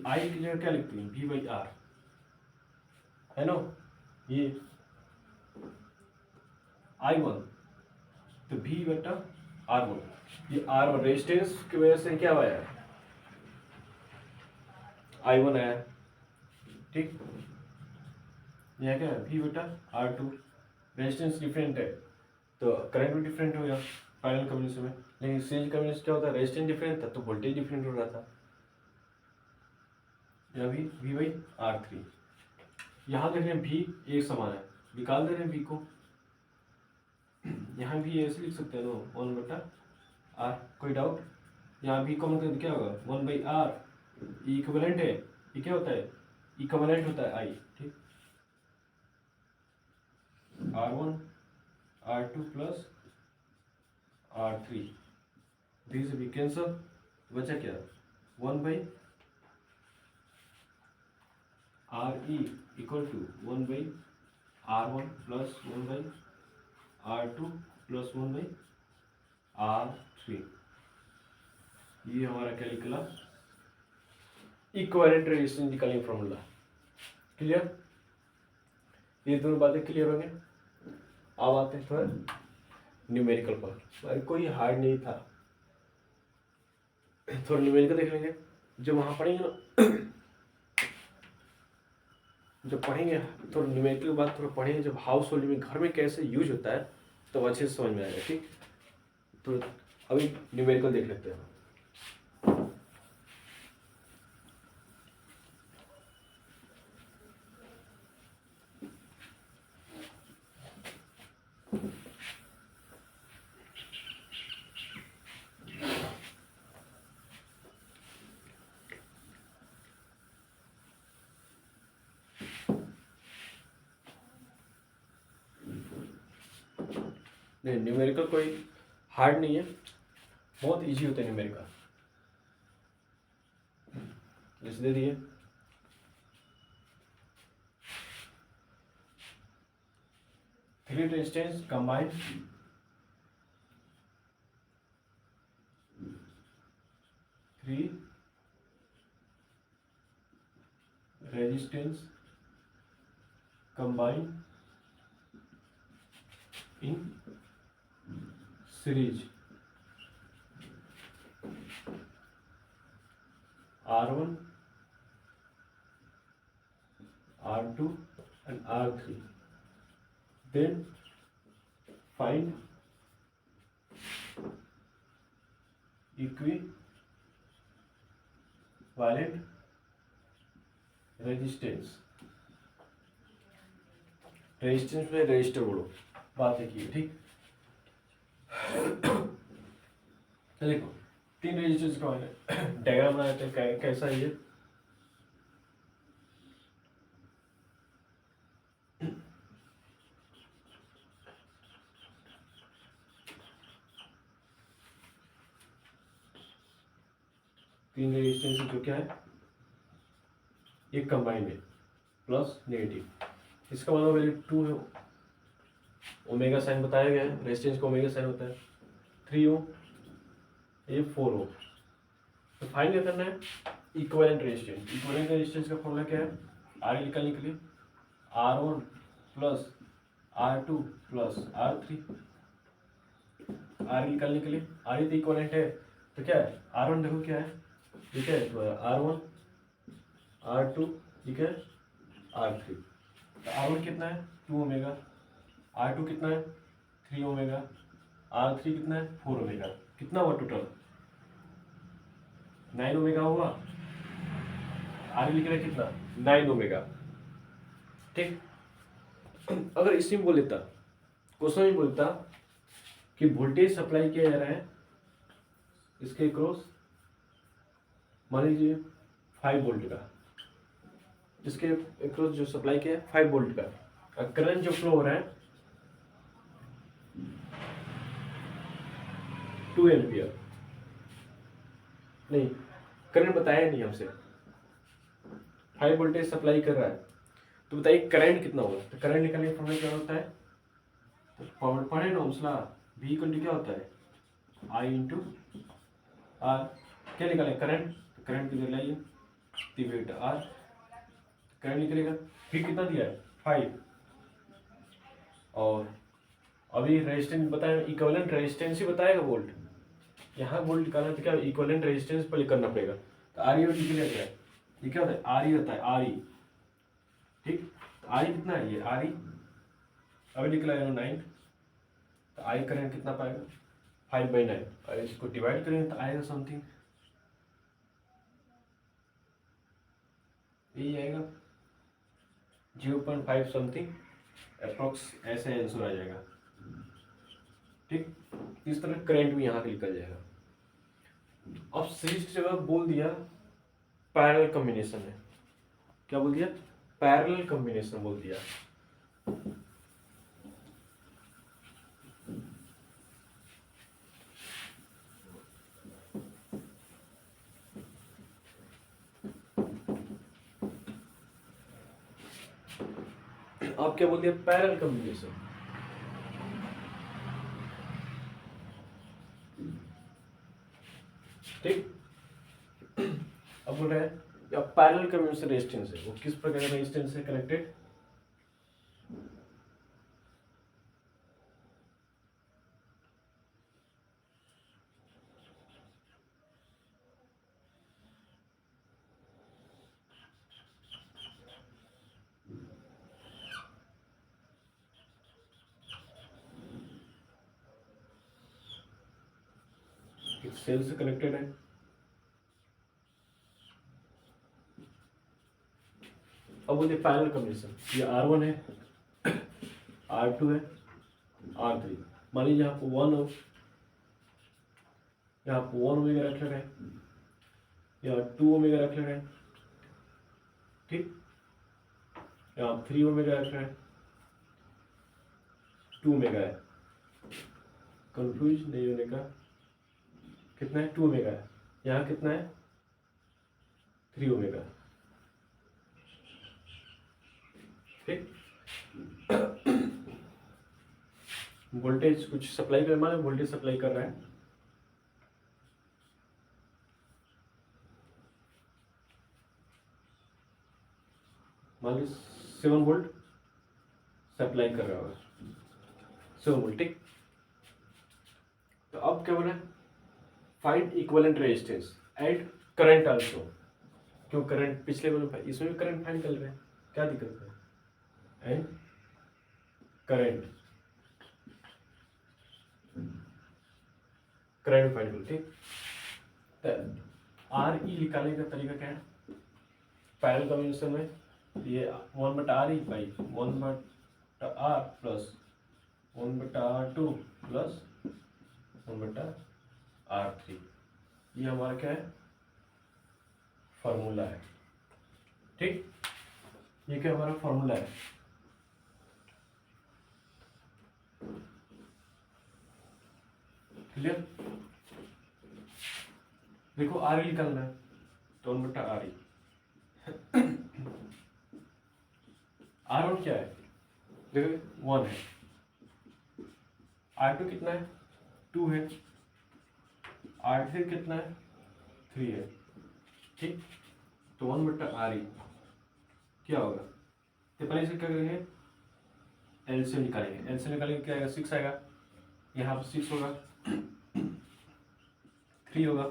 आई की जगह क्या लिखते हैं, V बाई आर, है ना, ये I1 तो V बटा R1, ये R1 रेजिस्टेंस की वजह से क्या हुआ है, I1 आया। ठीक, यह क्या है, V बटा R2, रेजिस्टेंस डिफरेंट है तो करंट भी डिफरेंट हो गया फाइनल कम्युनिकेशन में, लेकिन सीरीज कम्युनिकेशन क्या होता है, रेजिस्टेंस डिफरेंट था तो वोल्टेज डिफरेंट हो रहा था। यहाँ भी V बाई R3, यहाँ देख रहे हैं V एक समान है, निकाल दे रहे हैं V को, यहाँ भी ऐसे लिख सकते हैं ना, 1 बटा R, कोई डाउट, यहाँ भी कॉमन कर क्या होगा, 1 बाई R, इक्विवेलेंट है, ये क्या होता है, इक्विवेलेंट होता है I। ठीक, R1 R2 plus R3, this भी कैंसल, बचा क्या, 1 by RE equal to 1 by R1 plus 1 by R2 plus 1 by R3, ये हमारा क्या निकला, इक्विवेलेंट रेजिस्टेंस निकालने फॉर्मूला। क्लियर, ये दोनों बातें क्लियर होंगे। अब आते हैं थोड़ा न्यूमेरिकल पर, कोई हार्ड नहीं था, थोड़ा न्यूमेरिकल देख लेंगे, जब वहाँ पढ़ेंगे ना, जब पढ़ेंगे थोड़ा न्यूमेरिकल के बाद थोड़ा पढ़ेंगे, जब हाउस होल्ड में घर में कैसे यूज होता है तो अच्छे से समझ में आएगा। ठीक, तो अभी न्यूमेरिकल देख लेते हैं। नहीं, न्यूमेरिकल कोई हार्ड नहीं है, बहुत इजी होता है न्यूमेरिकल। जैसे दे दिए 3 resistance combined, 3 resistance combined in series, R1 R2 and R3, then find equivalent resistance, resistance में रजिस्टर बोलो, बात एक ही है। ठीक, तो देखो 3 रेजिस्टेंस का डायग्राम बनाते हैं, कैसा है ये, तीन रेजिस्टेंस जो क्या है, एक कंबाइंड है प्लस नेगेटिव, इसका मतलब वैल्यू 2 है, ओमेगा साइन बताया गया है, रेजिस्टेंस का ओमेगा साइन होता है 3 ओम, ये 4 ओम। तो फाइंड क्या करना है, इक्विवेलेंट रेजिस्टेंस। इक्विवेलेंट रेजिस्टेंस का फॉर्मूला क्या है, आर निकालने के लिए R1 plus R2 plus R3, are निकालने के लिए, आर तो इक्विवेलेंट है तो क्या है, R1 देखो क्या है, ठीक है, तो R1 R2 ठीक है R3, तो R1 कितना है 2 ओमेगा, R2 कितना है 3 ओमेगा, R3 कितना है 4 ओमेगा, कितना हुआ टोटल 9 ओमेगा हुआ, आर लिख रहे कितना 9 ओमेगा। ठीक, अगर इसी में बोल देता, क्वेश्चन में बोलता कि वोल्टेज सप्लाई किया जा रहा है इसके क्रॉस, मान लीजिए 5 वोल्ट का, इसके क्रॉस जो सप्लाई किया है 5 वोल्ट का, करंट जो फ्लो हो रहा है 2 एम्पियर, नहीं करंट बताया नहीं हमसे, 5 वोल्टेज सप्लाई कर रहा है तो बताइए करंट कितना होगा। तो करंट निकालने का फॉर्मूला क्या होता है, तो फॉर्मूला पढ़े ना Ohm's law, V equal to क्या होता है I इंटू आर। क्या निकालें करंट, तो करंट किधर लाइए डिवाइड आर, करंट निकलेगा। फिर कितना दिया है 5, और अभी रेजिस्टेंस बताया इक्विवेलेंट रेजिस्टेंस ही बताएगा वोल्ट, यहाँ वोल्ट निकालना तो क्या इक्विवेलेंट रेजिस्टेंस पहले करना पड़ेगा। तो आर ई और निकल गया, ये क्या होता है आर ई होता है आर ई, ठीक। तो आर ई कितना है, ये आर ई अभी निकला है 9, तो आई करंट कितना पाएगा 5/9, और इसको डिवाइड करेंगे तो आएगा समथिंग यही आएगा 0.5 समथिंग अप्रोक्स, ऐसे आंसर आ जाएगा, ठीक। इस तरह करंट भी यहाँ से निकल जाएगा। अब सीरीज की जगह बोल दिया पैरेलल कॉम्बिनेशन है, क्या बोल दिया पैरेलल कॉम्बिनेशन बोल दिया। अब क्या बोल दिया पैरेलल कॉम्बिनेशन, ठीक। अब बोल रहे हैं अब पैरेलल कॉम्बिनेशन रेजिस्टेंस है, वो किस प्रकार का रेजिस्टेंस है कनेक्टेड, सेल से कनेक्टेड है। अब बोलिए पैरेलल कॉम्बिनेशन, ये R1 है, R2 है, R3। मान लीजिए यहाँ पर 1 हो, यहाँ पर 1 ओमेगा रख रहे हैं, यहाँ 2 ओमेगा रख रहे हैं, ठीक। यहाँ 3 ओमेगा रख रहे हैं, 2 ओमेगा है, कंफ्यूज नहीं होने का, कितना है 2 ओमेगा है, यहाँ कितना है 3 ओमेगा, ठीक। वोल्टेज कुछ सप्लाई कर, मान वोल्टेज सप्लाई कर रहा है, मान लीजिए 7 वोल्ट सप्लाई कर रहा होगा, 7 वोल्ट, ठीक। तो अब क्या बोला find equivalent resistance and current also, क्यों करंट पिछले वाले में इसमें भी करंट फाइंड कर रहे हैं, क्या दिक्कत है, एंड करंट करंट फाइंड करो, ठीक। तो आर ई निकालने का तरीका क्या है पैरेलल कॉम्बिनेशन में, ये 1/RE by 1/R plus 1/R2 plus 1/R3, ये हमारा क्या है फॉर्मूला है, ठीक। ये क्या हमारा फॉर्मूला है, क्लियर। देखो आर ई निकालना है तो 1/RE, R1 क्या है देखो 1 है, R2 कितना है 2 है, R3 कितना है 3 है, ठीक। तो 1/RE क्या होगा, तो पहले इसे क्या करेंगे एलसीएम निकालेंगे, एलसीएम निकालेंगे क्या आएगा 6 आएगा, यहाँ पर 6 होगा, 3 होगा,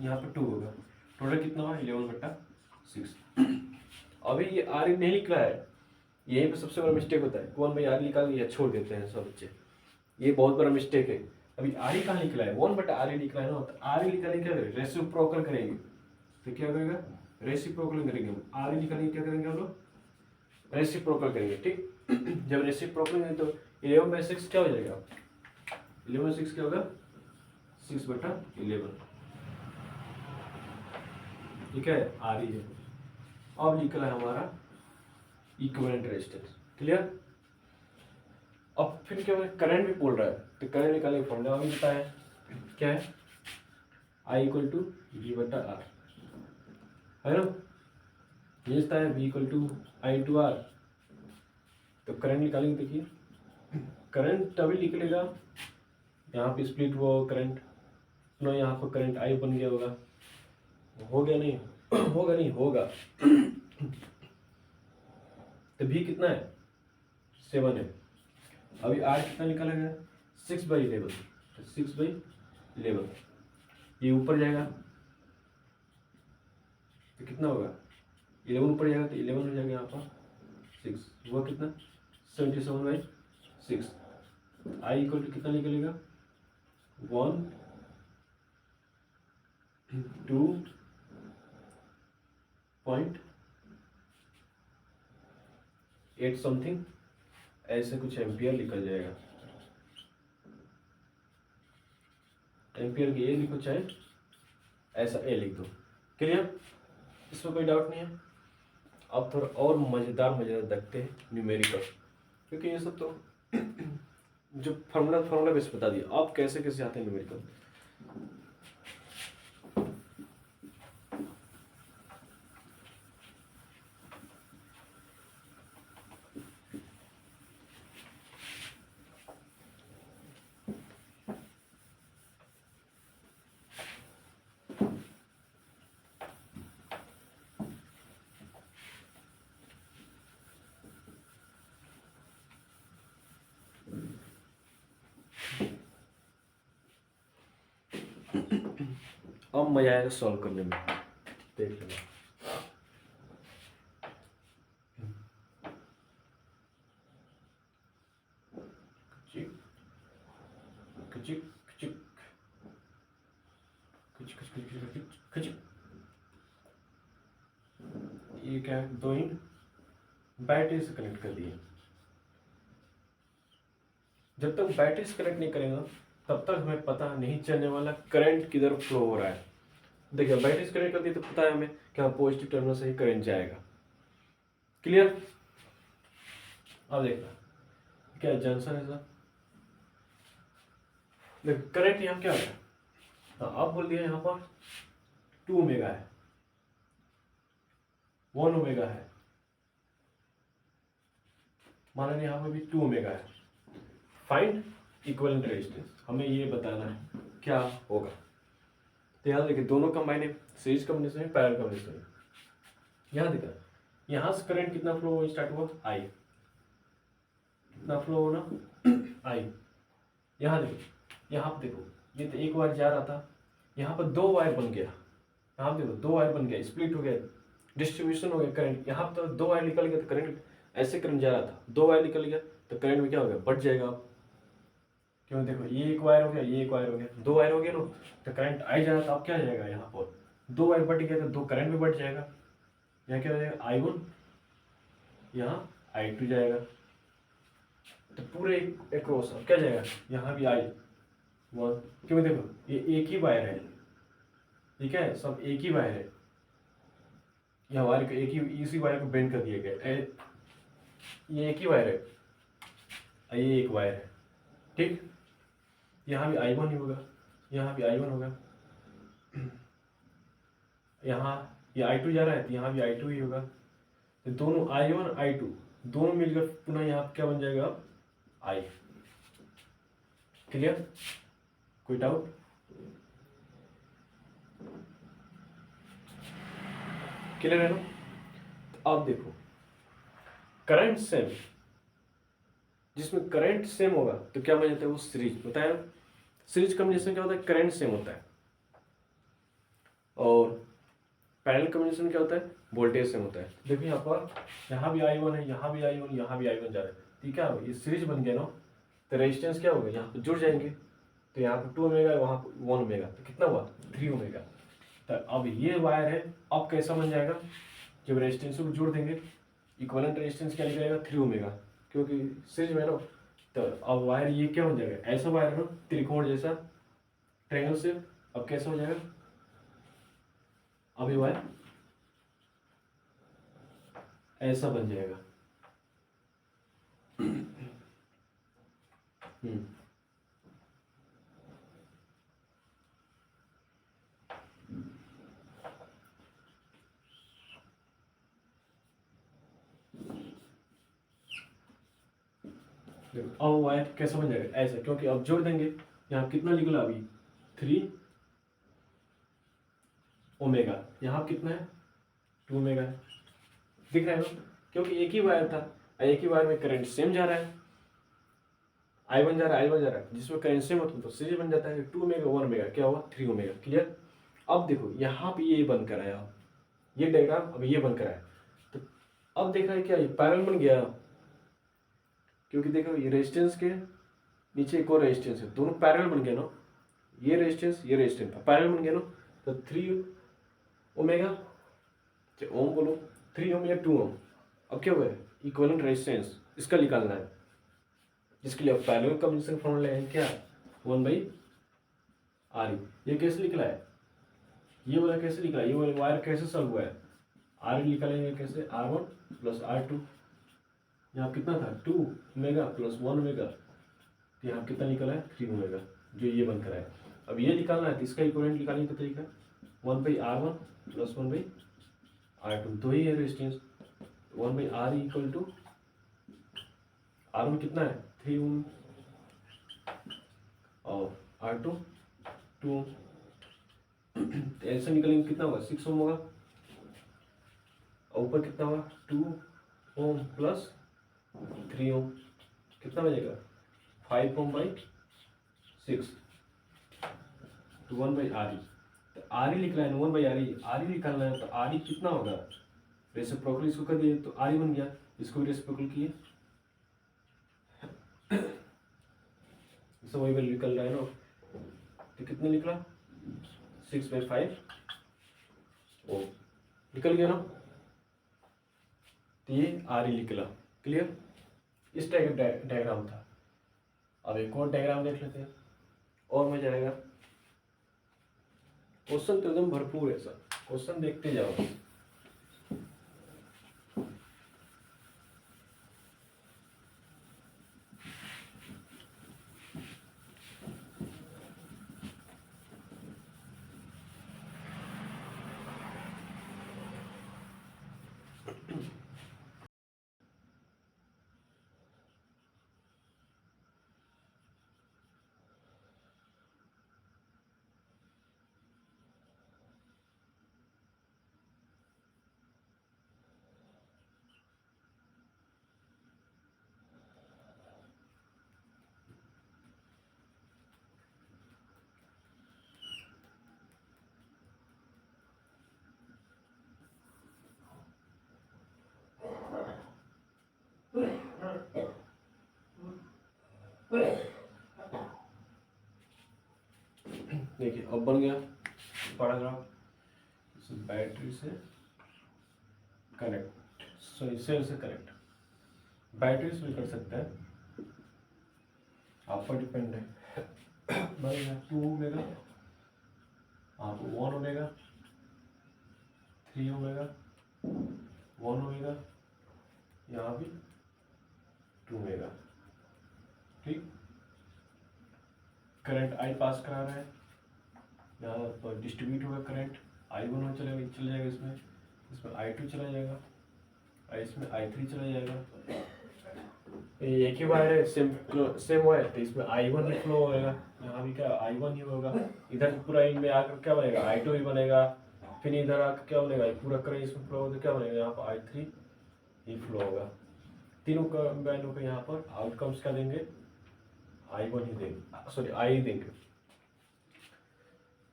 यहाँ पर 2 होगा, टोटल कितना हुआ 11/6। अभी ये आर नहीं निकला है, यहीं पे सबसे बड़ा मिस्टेक होता है, 1/R निकाल दिया छोड़ देते हैं सब बच्चे, ये बहुत बड़ा मिस्टेक है। अभी आर कहाँ निकला है 1/RE निकला है ना, तो आर निकालेंगे क्या करेंगे रेसिप्रोकल करेंगे, तो क्या करेगा रेसिप्रोकल करेंगे, आर निकालेंगे क्या करेंगे हम लोग रेसिप्रोकल करेंगे, ठीक। जब रेसिप्रोकल करेंगे तो 11/6 क्या हो जाएगा, 11/6 क्या होगा 6/11, ठीक है आर ई है। अब निकला है हमारा इक्विवेलेंट रेजिस्टेंस, क्लियर। अब फिर क्या होगा करंट भी बोल रहा है, तो करंट निकालने का फॉर्मूला अभी बताया क्या है I = V/R, है ना। ये इसका है V equal to I to R. तो करंट निकालेंगे, देखिए करंट तभी निकलेगा यहाँ पे स्प्लिट हुआ हो करंट, नो यहाँ पर करंट आई बन गया होगा, हो गया नहीं होगा नहीं होगा। तो भी कितना है 7 है। अभी आर कितना निकाला गया 6/11, तो 6/11 ये ऊपर जाएगा तो कितना होगा 11 ऊपर जाएगा तो 11 हो जाएगा यहाँ पर 6 हुआ कितना 77/6। आई इक्वल टू कितना निकलेगा 1 2.8 समथिंग ऐसे कुछ एम्पियर निकल जाएगा। एम्पियर की ए लिखो चाहे ऐसा ए लिख दो। क्लियर, इसमें कोई डाउट नहीं है। अब थोड़ा और मज़ेदार देखते हैं न्यूमेरिकल, क्योंकि ये सब तो जो फार्मूला बेस बता दिया, आप कैसे कैसे आते हैं न्यूमेरिकल। अब मजा आएगा सॉल्व करने में, देख लेना। ये क्या है 2 इन बैटरी से कनेक्ट कर दिए। जब तक बैटरी से कनेक्ट नहीं करेगा तब तक हमें पता नहीं चलने वाला करंट किधर फ्लो हो रहा है। देखिए बैटरी से कनेक्ट कर दिए तो पता है हमें कि हाँ पॉजिटिव टर्मिनल से ही करंट जाएगा। क्लियर, अब देखना क्या जंक्शन है सर। देखो करंट यहाँ क्या है, आप बोल दिया यहाँ पर 2 ओमेगा है, 1 ओमेगा है, मान लीजिए यहाँ पर भी 2 ओमेगा है। फाइंड इक्विवेलेंट रेजिस्टेंस, हमें ये बताना है क्या होगा। तो यहाँ देखिए दोनों कंबाइन है, सीरीज कॉम्बिनेशन है, पैरेलल कॉम्बिनेशन है। यहाँ देखा यहाँ से करंट कितना फ्लो स्टार्ट हुआ आई, कितना फ्लो हो ना आई। यहाँ देखो, यहाँ पे देखो ये तो एक वायर जा रहा था, यहाँ पर 2 वायर बन गया। यहाँ पे देखो 2 वायर बन गया, स्प्लिट हो गया, डिस्ट्रीब्यूशन हो गया करंट। यहाँ पर तो 2 वायर निकल गया तो करंट ऐसे करंट जा रहा था, 2 वायर निकल गया तो करंट में क्या हो गया बढ़ जाएगा। क्यों देखो ये एक वायर हो गया, ये एक वायर हो गया, 2 वायर हो गया ना, तो करंट आई जा रहा था, अब क्या जाएगा यहाँ पर 2 वायर बढ़ गया तो 2 करंट भी बढ़ जाएगा। यहाँ क्या हो जाएगा I1, यहाँ I2 जाएगा, तो पूरे एक्रॉस अब क्या जाएगा यहाँ भी I1। क्यों देखो ये एक ही वायर है, ठीक है सब एक ही वायर है, यह वायर को एक ही इसी वायर को बेंड कर दिया गया, ये एक ही वायर है, ये एक वायर है, ठीक। यहाँ भी I1 ही होगा, यहाँ भी I1 होगा, यहाँ ये I2 जा रहा है तो यहाँ भी I2 ही होगा। तो दोनों I1 I2 दोनों मिलकर पुनः यहाँ क्या बन जाएगा I। क्लियर, कोई डाउट। क्लियर है ना। तो अब देखो करंट सेम, जिसमें करंट सेम होगा तो क्या बन जाता है वो सीरीज, बताया ना। सीरीज कॉम्बिनेशन क्या होता है करंट सेम होता है, और पैरेलल कॉम्बिनेशन क्या होता है वोल्टेज सेम होता है। देखो यहाँ पर यहाँ भी I1 है, यहाँ भी I1, यहाँ भी I1 जा रहा है, ठीक है ये सीरीज बन गया ना। तो रेजिस्टेंस क्या होगा यहाँ पर जुड़ जाएंगे, तो यहाँ पर 2 ओमेगा वहाँ पर 1 ओमेगा, तो कितना हुआ 3 ओमेगा। तो अब ये वायर है, अब कैसा बन जाएगा जब रेजिस्टेंस को जोड़ देंगे, इक्विवेलेंट रेजिस्टेंस क्या निकलेगा 3 ओमेगा, क्योंकि सीरीज में ना। तो अब वायर ये क्या हो जाएगा ऐसा वायर है ना त्रिकोण जैसा, ट्रायंगल से। अब कैसा हो जाएगा, अब ये वायर ऐसा बन जाएगा। देखो अब वायर कैसे बन जाएगा ऐसा, क्योंकि अब जोड़ देंगे। यहाँ कितना निकला अभी 3 ओमेगा, यहाँ कितना है 2 ओमेगा है, दिख रहा है ना, क्योंकि एक ही वायर था, एक ही वायर में करंट सेम जा रहा है, I1 जा रहा है I1 जा रहा है, जिसमें करंट सेम होता है तो सीरीज बन जाता है 2 ओमेगा 1 ओमेगा, क्या हुआ 3 ओमेगा। क्लियर। अब देखो यहाँ पे ये बन कर आया, ये डायग्राम अब ये बन कर आया, तो अब देख रहा है क्या ये पैरेलल बन गया, क्योंकि देखो ये रेजिस्टेंस के नीचे एक और रेजिस्टेंस है, दोनों पैरेलल बन गए ना, ये रेजिस्टेंस पैरेलल बन गया ना, तो 3 ओमेगा ओम बोलो 3 ओम या 2 ओम, अब क्या हुआ है इक्विवेलेंट रेजिस्टेंस इसका निकालना है, जिसके लिए अब पैरेलल कॉम्बिनेशन फॉर्मूला है क्या 1/RE। ये कैसे निकला है, ये वाला कैसे निकला, ये वाला वायर कैसे सॉल्व हुआ है, RE निकालेंगे कैसे R1 प्लस R2, यहाँ कितना था 2 ओमेगा प्लस 1 ओमेगा, तो यहाँ कितना निकला है 3 ओमेगा, जो ये बनकर है। अब ये निकालना है तो इसका इक्विवेलेंट निकालने का तरीका 1/R1 प्लस 1/R2, दो ही है resistance, 1/RE equal to R1 कितना है 3 ओम और R2 2 ओम, ऐसे निकलेंगे कितना होगा 6 ओम होगा, और ऊपर कितना होगा 2 ओम प्लस 3 ओम, कितना बचेगा 5 ओम बाई 6 तो 1/RE, तो RE लिखना है 1/RE, RE निकालना है तो RE कितना होगा, रेसिप्रोकल इसको कर दिए तो RE बन गया, इसको भी रेसिप्रोकल किए, वही वैल्यू निकल रहा है ना, तो कितना निकला 6/5 ओ निकल गया ना, तो ये RE निकला। क्लियर। इस टाइप का डायग्राम था। अब एक और डायग्राम देख लेते हैं और मजा आएगा। क्वेश्चन तो एकदम भरपूर है सर, क्वेश्चन देखते जाओ। देखिए अब बन गया पैराग्राफ, बैटरी से कनेक्ट, सॉरी सेल से कनेक्ट, बैटरी से भी कर सकते हैं, आप पर डिपेंड है। बनेगा 2 ओमेगा, आपको 1 ओमेगा, 3 ओमेगा, 1 ओमेगा, यहाँ भी 2 ओमेगा। ठीक, करंट I पास करा रहा है, यहाँ पर डिस्ट्रीब्यूट होगा करंट, I1 चला जाएगा, इसमें I2 चला जाएगा, इसमें I3 चला जाएगा। एक ही वायर है, सेम वायर, तो इसमें I1 ही फ्लो होगा, यहाँ भी क्या I1 ही होगा, इधर पूरा इनमें आकर क्या बनेगा I2 ही बनेगा, फिर इधर आकर क्या बनेगा पूरा करंट इसमें फ्लो होगा, क्या बनेगा यहाँ पर I3 ही फ्लो होगा। तीनों कंबाइन होकर यहाँ पर आउटकम्स क्या देंगे I1 ही देंगे, सॉरी I देंगे,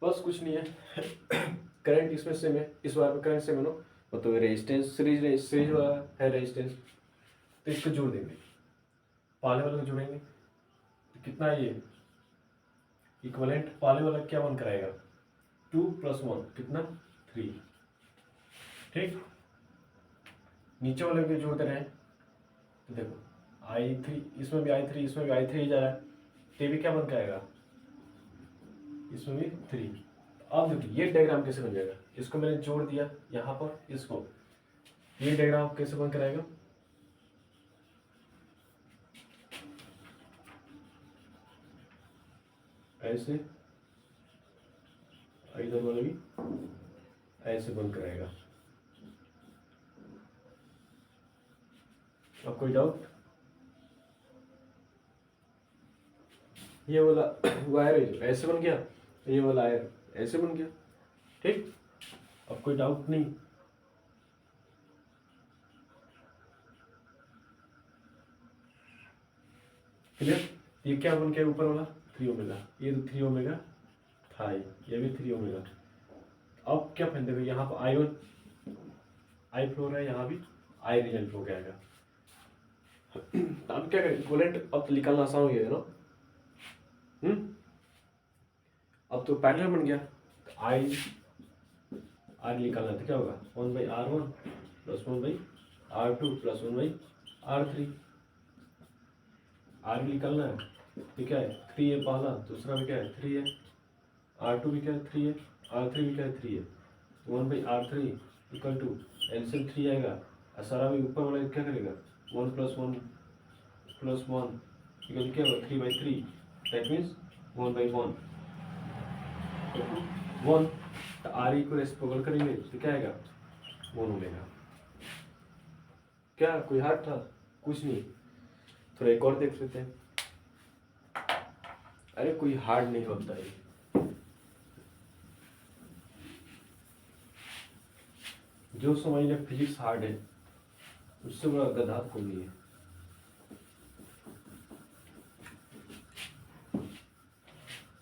बस कुछ नहीं है। करंट इसमें सेम है, इस वायर में करंट सेम है ना, मतलब रेजिस्टेंस सीरीज वाला है रेजिस्टेंस, तो इसको जोड़ देंगे, पाले वाले को जोड़ेंगे तो कितना है ये इक्विवेलेंट, पाले वाला क्या बन कराएगा 2 + 1 कितना 3। ठीक, नीचे वाले को जोड़ते रहे तो देखो I3, इसमें भी I3, इसमें भी I3 ही जा रहा है, तो भी क्या बन के आएगा इसमें भी 3। अब देखिए ये डायग्राम कैसे बन जाएगा, इसको मैंने जोड़ दिया यहाँ पर, इसको ये डायग्राम कैसे बन कराएगा, ऐसे, इधर वाला भी ऐसे बन कराएगा। अब कोई डाउट, ये वाला वायर है जो ऐसे बन गया, ये वाला वायर ऐसे बन गया। ठीक, अब कोई डाउट नहीं। क्लियर। ये क्या बन गया ऊपर वाला 3 ओमेगा, ये तो 3 ओमेगा था, ये भी 3 ओमेगा। अब क्या पहन देखो यहाँ पर आई फ्लो है, यहाँ भी आई रिजल्ट हो जाएगा। अब क्या करें इक्विवेलेंट, अब तो निकालना आसान हो गया ना। अब तो पैरेलल बन गया, तो आई आर निकालना तो क्या होगा 1/r1 plus 1/r2 plus 1/r3। Are निकालना है, ये क्या है 3 है पहला, दूसरा भी क्या है 3 है, r2 भी क्या है 3 है, r3 भी क्या है 3 है। 1/r3 इक्वल टू एलसीएम 3 आएगा, और सारा भी ऊपर वाला क्या करेगा 1 + 1 + 1 इक्वल क्या होगा 3/3, दैट मीन्स 1/1 1। तो आर को रेसिप्रोकल करेंगे तो क्या आएगा 1 ओमेगा। क्या कोई हार्ड था? कुछ नहीं। थोड़ा एक और देख लेते हैं। अरे कोई हार्ड नहीं होता है, जो समझ ले फिजिक्स हार्ड है उससे बड़ा गधा कोई नहीं है।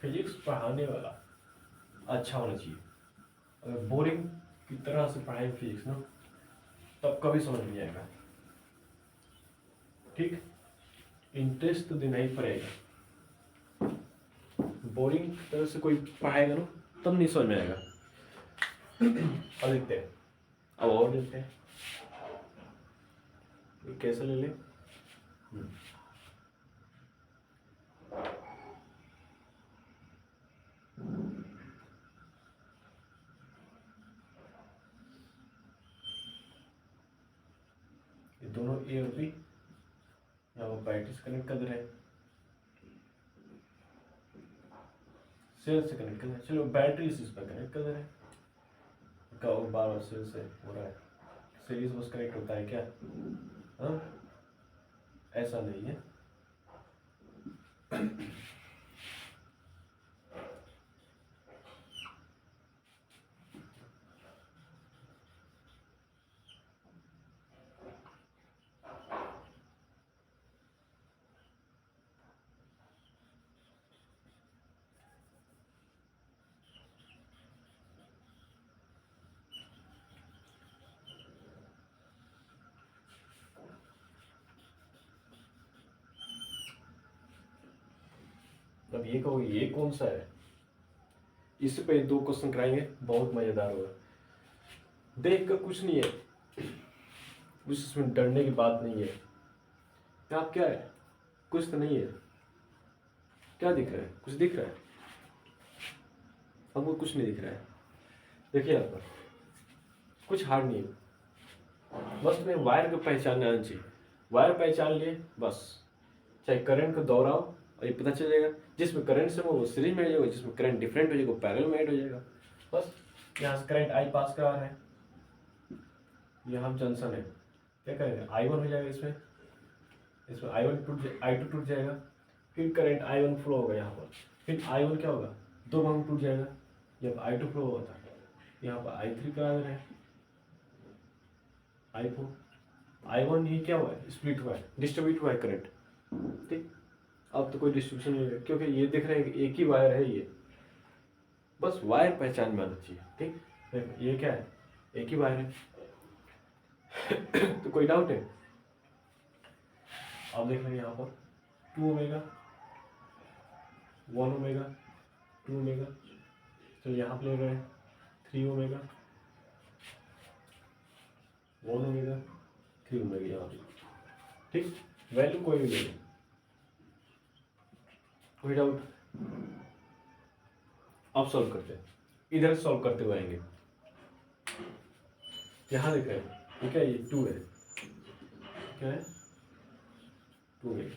फिजिक्स पढ़ाने वाला अच्छा होना चाहिए। अगर बोरिंग की तरह से पढ़ाएं फिजिक्स ना, तब कभी समझ नहीं आएगा। ठीक, इंटरेस्ट तो देना ही पड़ेगा। बोरिंग की तरह से कोई पढ़ाएगा ना, तब नहीं समझ में आएगा। और देखते हैं, अब और देखते हैं कैसे ले लें। ये दोनों ए और बी यहाँ वो बैटरी से कनेक्ट कर रहे हैं, सेल से कनेक्ट कर रहे हैं। चलो बैटरी इस पर कनेक्ट कर रहे हैं, का बार बार सेल से हो रहा है। सीरीज बस कनेक्ट होता है क्या? हाँ, ऐसा नहीं है। अब ये कहोगे ये कौन सा है, इस पे 2 क्वेश्चन कराएंगे, बहुत मजेदार होगा। देख कर कुछ नहीं है, कुछ इसमें डरने की बात नहीं है। आप क्या है, कुछ तो नहीं है। क्या दिख रहा है? कुछ दिख रहा है? हमको कुछ नहीं दिख रहा है। देखिए यहाँ पर कुछ हार्ड नहीं है, बस तुम्हें वायर को पहचानना आना चाहिए। वायर पहचान लिए बस, चाहे करंट को दोहराओ और ये पता चल जाएगा, जिसमें करंट से वो सीरीज में हो जाएगा, जिसमें करंट डिफरेंट हो जाएगा वो पैरेलल में ऐड हो जाएगा। बस यहाँ से करंट आई पास करा रहा है, यहाँ जंक्शन है, क्या करेंगे I1 हो जाएगा, इसमें I2 टूट जाएगा, फिर करंट I1 फ्लो होगा यहाँ पर, फिर I1 क्या होगा 2 भाग में टूट जाएगा, जब I2 फ्लो होता है यहाँ पर I3 करा दे रहे हैं, I4 I1 ही क्या हुआ है स्प्लिट हुआ है, डिस्ट्रीब्यूट हुआ है करंट। ठीक, अब तो कोई डिस्ट्रीब्यूशन नहीं है क्योंकि ये देख रहे हैं कि एक ही वायर है ये, बस वायर पहचान में आना चाहिए। ठीक, देखो ये क्या है एक ही वायर है। तो कोई डाउट है? अब देख रहे हैं यहाँ पर 2 ओमेगा 1 ओमेगा 2 ओमेगा, तो यहाँ पर ले रहे हैं 3 ओमेगा 1 ओमेगा 3 ओमेगा यहाँ पे। ठीक, वैल्यू कोई भी ले लो, कोई डाउट? अब सॉल्व करते हैं, इधर सॉल्व करते हुए आएंगे। यहाँ देख रहे हैं ठीक है, ये 2 है, क्या है 2 है।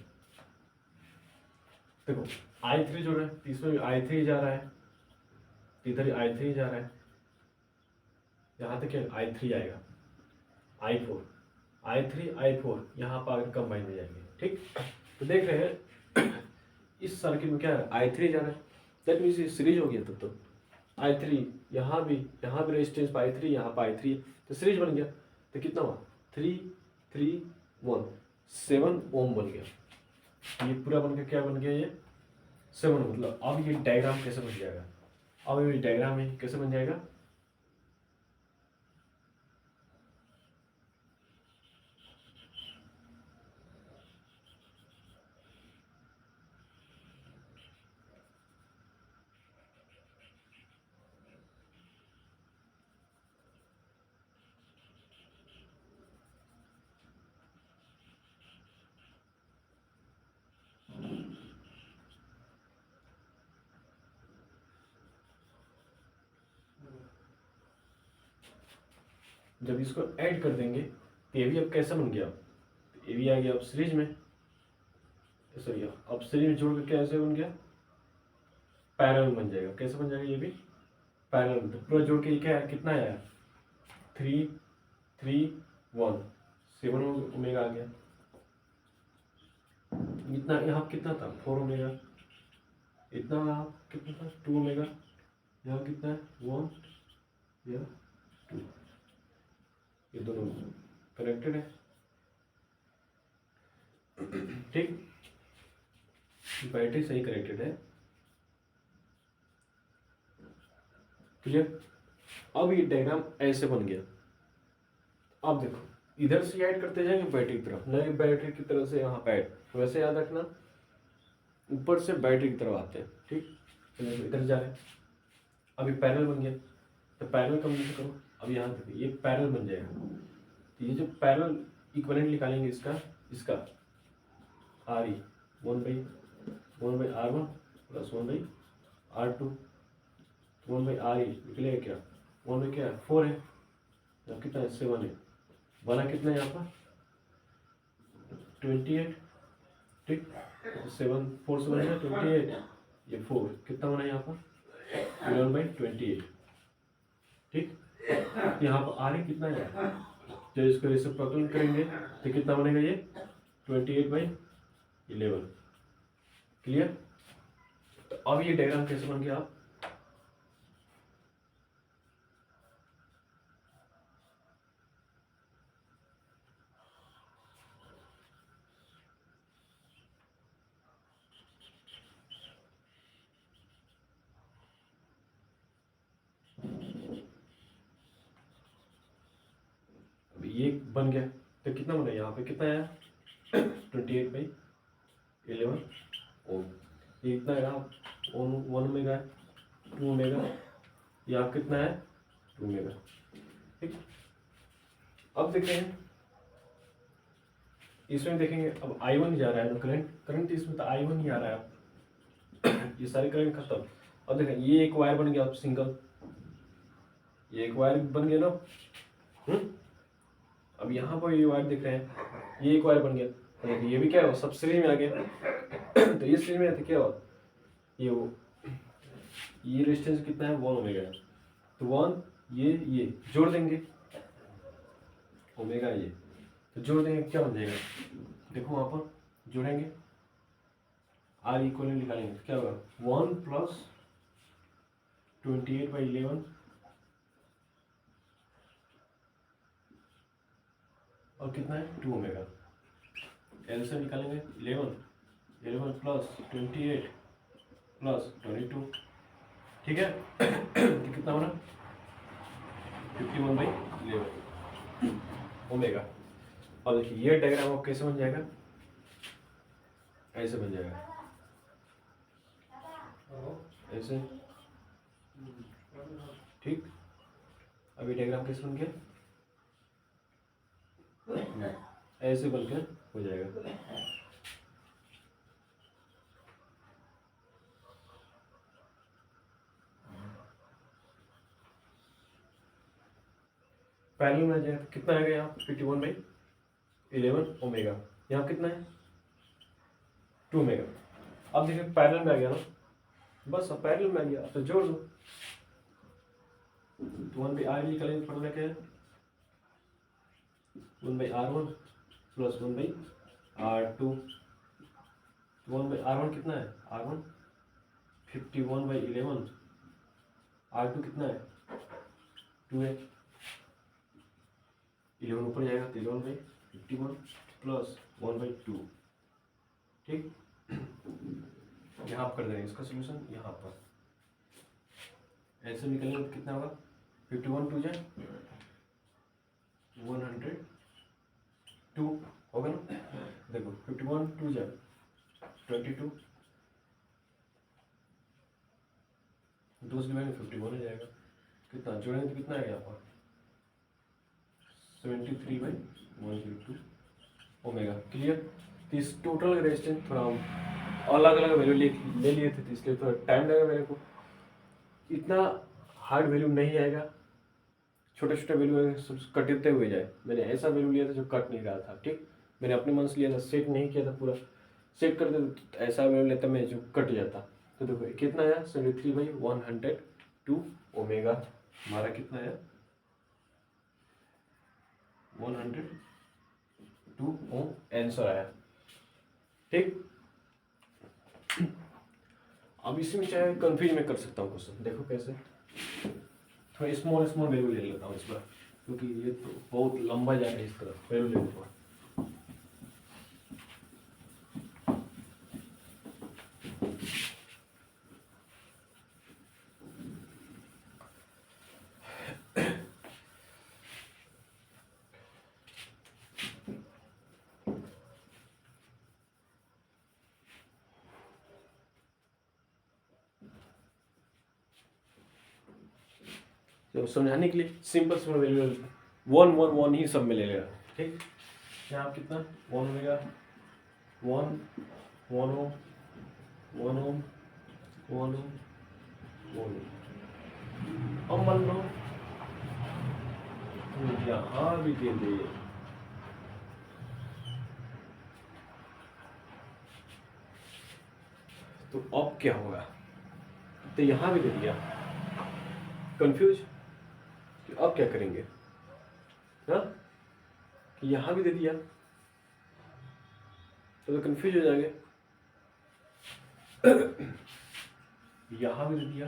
देखो I3 जो है इसमें भी I3 जा रहा है, इधर I3 जा रहा है, यहाँ तक क्या I3 आएगा, I4 I3 I4 यहाँ पर आकर कंबाइन हो जाएंगे। ठीक, तो देख रहे हैं इस सर्किट में क्या है, I3 जा रहा है, दैट मीन्स ये सीरीज हो गया। तो I3 यहाँ भी रेजिस्टेंस पर I3, यहाँ पर I3, तो सीरीज बन गया। तो कितना हुआ, 3 3 1 7 ओम बन गया। ये पूरा बन गया, क्या बन गया ये 7। मतलब अब ये डायग्राम कैसे बन जाएगा, अब ये डायग्राम है कैसे बन जाएगा, जब इसको ऐड कर देंगे तो ये भी अब कैसा बन गया, तो ये भी आ गया अब सीरीज में, सॉरी अब सीरीज में जोड़ के कैसे बन गया, पैरेलल बन जाएगा। कैसे बन जाएगा, ये भी पैरेलल। तो पूरा जोड़ के ये क्या है, कितना आया, 3 3 1 7 ओमेगा आ गया। इतना यहाँ कितना था, 4 ओमेगा, इतना कितना था, 2 ओमेगा, यहाँ कितना है, 1 या 2, ये दोनों कनेक्टेड है, ठीक, बैटरी सही कनेक्टेड है, क्लियर। अब ये डायग्राम ऐसे बन गया। अब देखो इधर से ऐड करते जाएंगे बैटरी की तरफ, नहीं बैटरी की तरफ से यहाँ पे ऐड, वैसे याद रखना ऊपर से बैटरी की तरफ आते हैं, ठीक। चलिए इधर जा रहे हैं, अभी पैरेलल बन गया, तो पैरेलल कम से करो। अब यहाँ देखो ये पैरेलल बन जाएगा, तो ये जो पैरेलल इक्विवेलेंट निकालेंगे इसका R E 1/R1 plus 1/R2, 1/RE निकलेगा क्या, 1 क्या है, 4 है, अब कितना है, 7 है, बना कितना है यहाँ पर 28, ठीक, 7 4 से बनेगा 28, ये 4 कितना बना यहाँ पर 11/28, ठीक। यहाँ पर आर ई कितना है, जब इसको रेसिप्रोकल करेंगे तो कितना बनेगा ये 28/11, क्लियर। तो अब ये डायग्राम कैसे बन गया, आप ये बन गया, तो कितना बना यहाँ पे, कितना आया 28/11 ओम, ये इतना है 1 ओमेगा, 2 ओमेगा, यहाँ कितना है 2 ओमेगा, ठीक। अब देखते हैं इसमें, देखेंगे अब I1 जा रहा है, तो करंट इसमें तो I1 ही आ रहा है, ये सारे करंट खत्म। अब देखें ये एक वायर बन गया, अब सिंगल, ये एक वायर बन गया ना, अब यहाँ पर ये वायर दिख रहे हैं, ये एक वायर बन गया, तो देखिए ये भी क्या हुआ, सब सीरीज में आ गया। तो ये सीरीज में तो क्या हुआ, ये रेजिस्टेंस कितना है 1 ओमेगा, तो 1 ये जोड़ देंगे ओमेगा, ये तो जोड़ देंगे क्या बन जाएगा, देखो वहाँ पर जोड़ेंगे आर इक्वलेंट निकालेंगे, तो क्या होगा 1 प्लस 28/11 और कितना है 2 ओमेगा, एल से निकालेंगे 11 प्लस 28 प्लस 22, ठीक है। तो कितना बना 51/11 ओमेगा। और देखिए ये डायग्राम अब कैसे बन जाएगा, ऐसे बन जाएगा, ऐसे, ठीक। अब ये डायग्राम कैसे बन गया, ऐसे बनकर हो जाएगा। पैरेलल में आ जाएगा, कितना आएगा यहाँ 51/11 ओमेगा, यहाँ कितना है 2 ओमेगा। अब देखिए पैरेलल में आ गया ना, बस अब पैरेलल में आ गया, तो जोड़ दो, 1/R निकालेंगे, फॉर्मूला क्या है 1/R1 प्लस 1/R2, R1 कितना है, R1 51/11, R2 कितना है 2 है, 11 ऊपर जाएगा तो 11/51 प्लस 1/2, ठीक। यहाँ पर कर देंगे इसका सोल्यूशन, यहाँ पर ऐसे निकलेंगे तो कितना होगा, 51 2 जाए 102 होगा ना। देखो 51 2 जाए 22, 2 से डिवाइड 51 हो जाएगा, कितना जोड़ेंगे तो कितना है यहाँ पर 73/102 ओमेगा। क्लियर। तो इस टोटल रेजिस्टेंस थोड़ा अलग अलग वैल्यू ले लिए थे, तो इसलिए थोड़ा टाइम लगेगा मेरे को, इतना हार्ड वैल्यू नहीं आएगा, छोटे छोटे वैल्यू सब कटते हुए जाए। मैंने ऐसा वैल्यू लिया था जो कट नहीं रहा था, ठीक। मैंने अपने मन से लिया था, सेट नहीं किया था, पूरा सेट कर देता तो ऐसा वैल्यू लेता मैं जो कट जाता। तो देखो कितना आया 73/102 ओमेगा, हमारा कितना आया 102 ओम आंसर आया, ठीक। अब इसमें चाहे कंफ्यूज में कर सकता हूँ क्वेश्चन, देखो कैसे, थोड़ा स्मॉल स्मॉल वैल्यू ले लेता हूँ इस बार, क्योंकि ये तो बहुत लंबा जा रहा है, इस तरफ वैल्यू ले लेता हूँ। तो समझाने के लिए सिंपल सिंपल वैल्यू 1 1 1 ही सब में ले लेगा, ठीक। यहाँ कितना 1 ओमेगा 1 1 ओम 1 ओम 1 ओम 1 ओम। अब मान लो यहाँ भी दे दे, तो अब क्या होगा, तो यहाँ भी दे दिया, कंफ्यूज कि अब क्या करेंगे, हाँ कि यहाँ भी दे दिया तो कंफ्यूज हो जाएंगे। यहाँ भी दे दिया,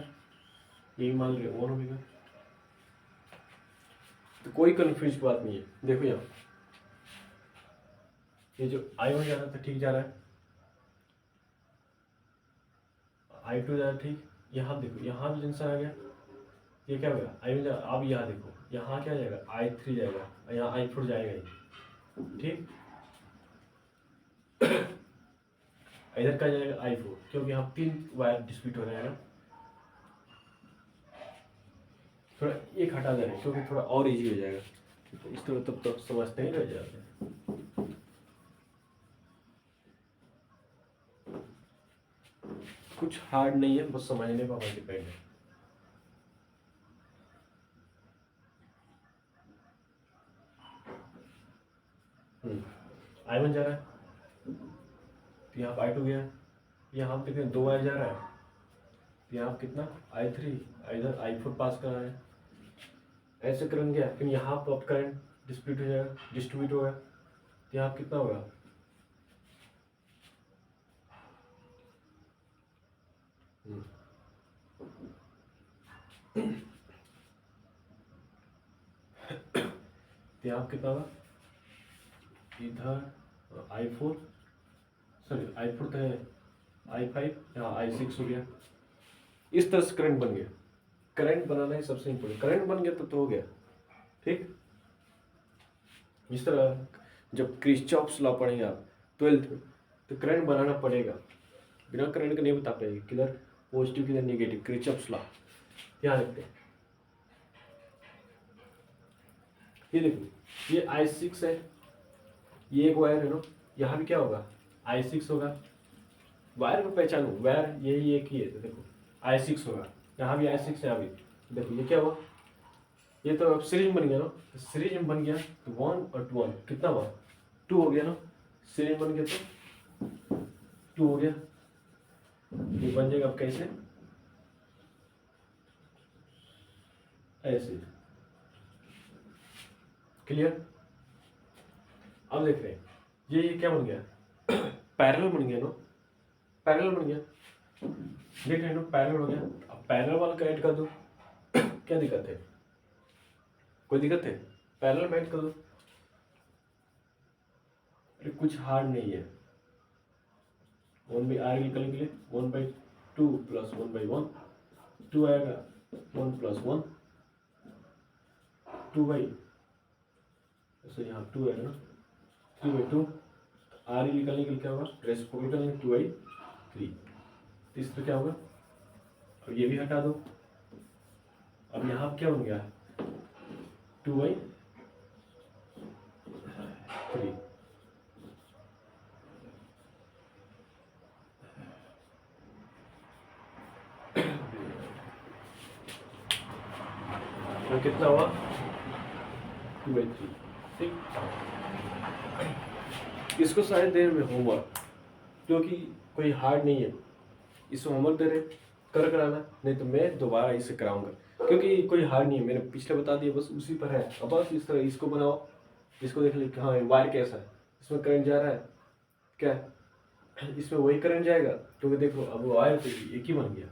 यही मान लिया 1 ओमेगा, तो कोई कंफ्यूज की बात नहीं है। देखो यहाँ ये जो I1 जा रहा था ठीक जा रहा है, I2 जा रहा है ठीक, यहाँ देखो यहाँ भी जंक्शन आ गया, ये क्या होगा I1 जा, अब यहाँ देखो यहाँ क्या जाएगा I3 जाएगा, यहाँ I4 जाएगा ही, ठीक। इधर क्या जाएगा I4, क्योंकि यहाँ 3 वायर डिस्प्यूट हो रहा है ना, थोड़ा एक हटा देना क्योंकि थोड़ा और इजी हो जाएगा, तो इस तरह तब तो समझते ही रह जाते हैं। कुछ हार्ड नहीं है, बस समझने पर हमारा डिपेंड है। I1 जा रहा है, तो यहाँ I2 गया, यहाँ कितने 2 वायर जा रहा है, तो यहाँ कितना I3, इधर I4 पास कर रहा है, ऐसे करंट गया, फिर यहाँ पर करंट डिस्ट्रीब्यूट होगा, तो यहाँ कितना होगा तो यहाँ कितना होगा, इधर I4 सॉरी I4 तो है I5, यहाँ I6 हो गया। इस तरह से करंट बन गया, करंट बनाना ही सबसे इम्पोर्टेंट, करंट बन गया तो हो गया, ठीक। इस तरह जब किरचॉफ्स लॉ पढ़ेंगे आप 12th में, तो करंट बनाना पड़ेगा, बिना करंट के नहीं बता पाएंगे किधर पॉजिटिव किधर नेगेटिव, किरचॉफ्स लॉ ध्यान रखते हैं। ये देखो ये I6 है, ये एक वायर है ना, यहाँ भी क्या होगा I6 होगा, वायर को पहचानो, वायर यही एक ही है, तो देखो I6 होगा, यहाँ भी I6, यहाँ भी, देखो ये क्या हुआ, ये तो अब सीरीज बन गया ना, तो सीरीज में बन गया तो 1 और 1 कितना हुआ 2 हो गया ना, सीरीज बन गया तो 2 हो गया, ये बन जाएगा अब कैसे, ऐसे। क्लियर। अब देख रहे हैं ये क्या बन गया पैरेलल बन गया ना, पैरेलल बन गया, देख रहे हो पैरेलल हो गया। अब पैरेलल वाला का ऐड कर दो, क्या दिक्कत है, कोई दिक्कत है, पैरेलल में ऐड कर दो, अरे कुछ हार्ड नहीं है। 1/r निकलने के लिए 1/2 प्लस 1/1, 2 आएगा 1 प्लस 1 2 बाई, ऐसे यहाँ 2 आएगा ना, 3/2, r निकलने के लिए क्या होगा, रेसिप्रोकल करेंगे 2/3, तो इस पर क्या होगा, अब ये भी हटा दो। अब यहाँ क्या बन गया, 2/3, तो कितना हुआ 2/3, ठीक। इसको शायद देर में होमवर्क, क्योंकि कोई हार्ड नहीं है, इसको होमवर्क दे रहे कर कराना, नहीं तो मैं दोबारा इसे कराऊंगा, क्योंकि कोई हार्ड नहीं है, मैंने पिछले बता दिया, बस उसी पर है। अब बस इस तरह इसको बनाओ, इसको देख लीजिए, हाँ वायर कैसा है, इसमें करंट जा रहा है क्या, इसमें वही करंट जाएगा, क्योंकि देखो अब वायर तो एक ही बन गया,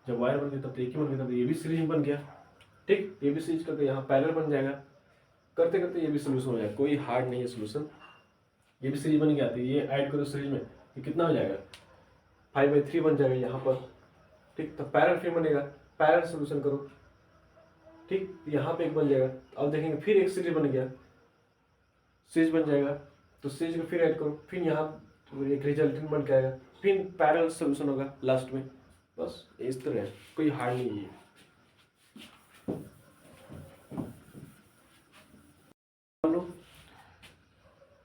जब वायर बन गया तब तो एक ही बन गया, तब ये भी सीरीज में बन गया, ठीक। ये भी सीरीज करके यहाँ पैरेलल बन जाएगा, करते करते ये भी सोल्यूशन हो जाएगा, कोई हार्ड नहीं है सोल्यूशन। ये भी सीरीज बन गया, तो ये ऐड करो सीरीज में, ये कितना हो जाएगा 5/3 बन जाएगा यहाँ पर, ठीक। तो पैरेलल फिर बनेगा, पैरेलल सोल्यूशन करो, ठीक। यहाँ पे एक बन जाएगा, अब देखेंगे फिर एक सीरीज बन गया, सीरीज बन जाएगा, तो सीरीज को फिर ऐड करो, फिर यहाँ तो एक रिजल्टेंट बन के आएगा, फिर पैरेलल सोल्यूशन होगा लास्ट में, बस इस तरह है, कोई हार्ड नहीं है।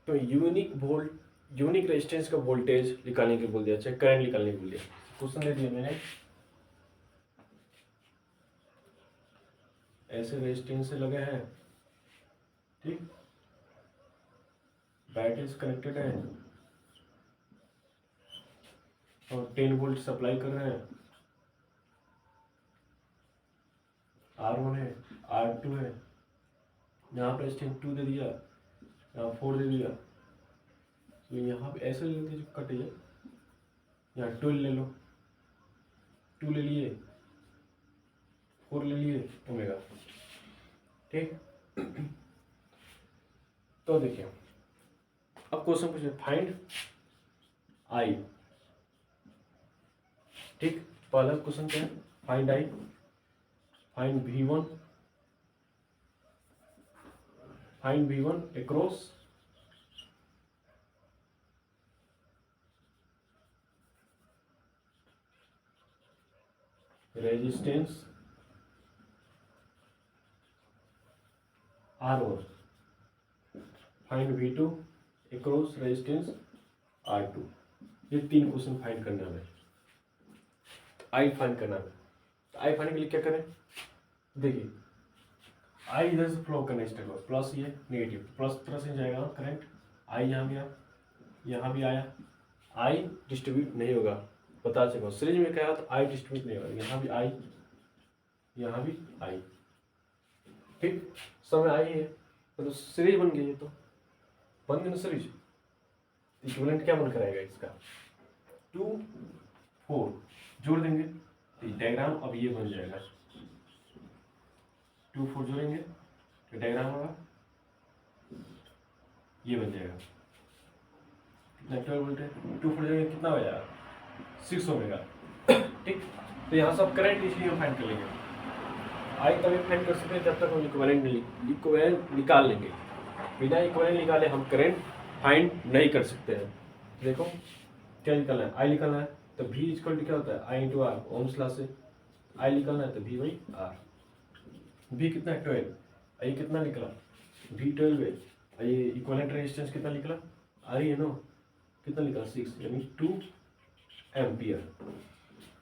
तो यूनिक रेजिस्टेंस का वोल्टेज निकालने के बोल दिया, चाहे करंट निकालने के बोल दिया, क्वेश्चन दे दिया मैंने, ऐसे रेजिस्टेंस से लगे हैं, ठीक, बैटरीज कनेक्टेड है और 10 वोल्ट सप्लाई कर रहे हैं, R1 है, R2 है, यहाँ पर रेजिस्टेंस 2 दे दिया, यहाँ 4 दे दिया, तो यहाँ पे ऐसे ले लेते जो कट है, यहाँ 12 ले लो, 2 ले लिए, 4 ले लिए ओमेगा, ठीक। तो देखिए अब क्वेश्चन पूछे फाइंड आई, ठीक। पहला क्वेश्चन क्या है, find I, find V1 across resistance R1, find V2 across resistance R2। ये 3 क्वेश्चन फाइंड करना है, आई फाइंड करना है। आई फाइंड के लिए क्या करें, देखिए आई इधर से फ्लो करना स्टार्ट हुआ, प्लस ये नेगेटिव, प्लस तरह से जाएगा करंट, आई यहाँ भी आया, यहाँ भी आया, आई डिस्ट्रीब्यूट नहीं होगा, बता चुका सीरीज में क्या होता, आई डिस्ट्रीब्यूट नहीं होगा, यहाँ भी आई, यहाँ भी आई, ठीक। समय आई है तो सीरीज बन गई है, तो बन गई ना सीरीज, इक्विवेलेंट क्या बनकर आएगा इसका 2 4 जोड़ देंगे, डायग्राम अब ये बन जाएगा, 2 4 जोड़ेंगे तो डायग्राम होगा ये बन जाएगा, कितना 12 वोल्ट है, 2 4 जोड़ेंगे कितना हो जाएगा 6 ओमेगा, ठीक। तो यहाँ सब करंट इसलिए फाइंड कर लेंगे, आई तभी फाइंड कर सकते हैं जब तक हम इक्विवेलेंट निकाल लेंगे, बिना इक्विवेलेंट निकाले हम करंट फाइंड नहीं कर सकते हैं। देखो क्या निकालना है, आई निकालना है, तो V इक्वल टू क्या होता है I into R, Ohm's law से आई निकालना है तो V/R, V कितना है 12, आई कितना निकला V12 है, ये इक्विवेलेंट रेजिस्टेंस कितना निकला R ही है ना, कितना निकला 6, यानी 2 एम्पियर।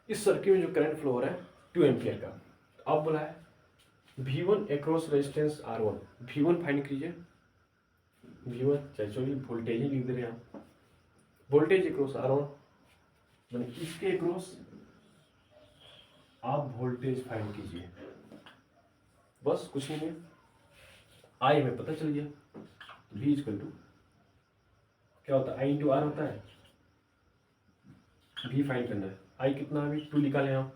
इस सर्किट में जो करंट फ्लो हो रहा है 2 एम्पियर का। अब बोला है V1 across resistance R1, V1 find कीजिए, V1 चलिए वोल्टेज ही लिख दे रहे हैं हम, वोल्टेज अक्रॉस R1 मैंने इसके अक्रॉस आप वोल्टेज फाइंड कीजिए, बस कुछ नहीं है, आई में पता चल गया, V इक्वल टू क्या होता है I इंटू आर होता है, भी फाइंड करना है। आई कितना है अभी 2 निकाले आप,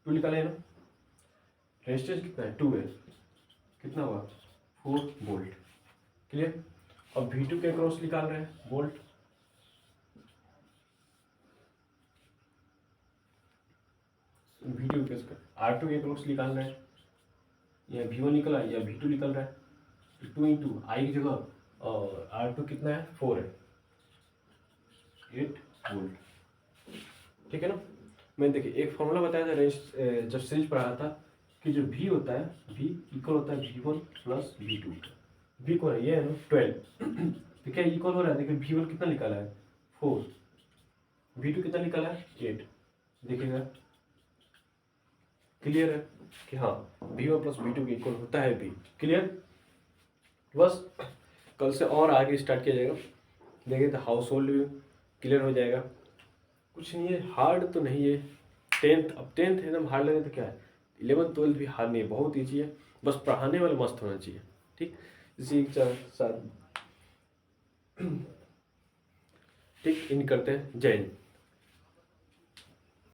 2 निकाले ना। रेजिस्टेंस कितना है 2 है, कितना हुआ 4 वोल्ट। क्लियर। अब V2 के क्रॉस निकाल रहे हैं वोल्ट, V2 के R2 के क्रॉस निकाल रहे हैं, या V1 निकला या V2 निकल रहा है, तो 2 इंटू आई की जगह और R2 कितना है 4 है, 8 वोल्ट। ठीक है ना। मैंने देखिए एक फॉर्मूला बताया था रेंज जब सीरीज पढ़ाया था कि जो V होता है, V इक्वल होता है V1 प्लस V2। V कौन है, ये है ना 12। तो क्या इक्वल हो रहा है, देखिए V1 कितना निकाला है 4, V2 कितना निकाला है 8। देखिएगा क्लियर है कि हाँ V1 प्लस V2 के इक्वल होता है V। क्लियर। बस कल से और आगे स्टार्ट किया जाएगा, देखिए तो हाउस होल्ड भी क्लियर हो जाएगा। कुछ नहीं है, हार्ड तो नहीं है। 10th, अब 10th एकदम हार्ड लगे तो क्या है, 11th 12th भी हार्ड नहीं है, बहुत ईजी है, बस पढ़ाने वाले मस्त होना चाहिए। ठीक, इसी के साथ ठीक इन करते हैं। जय हिंद।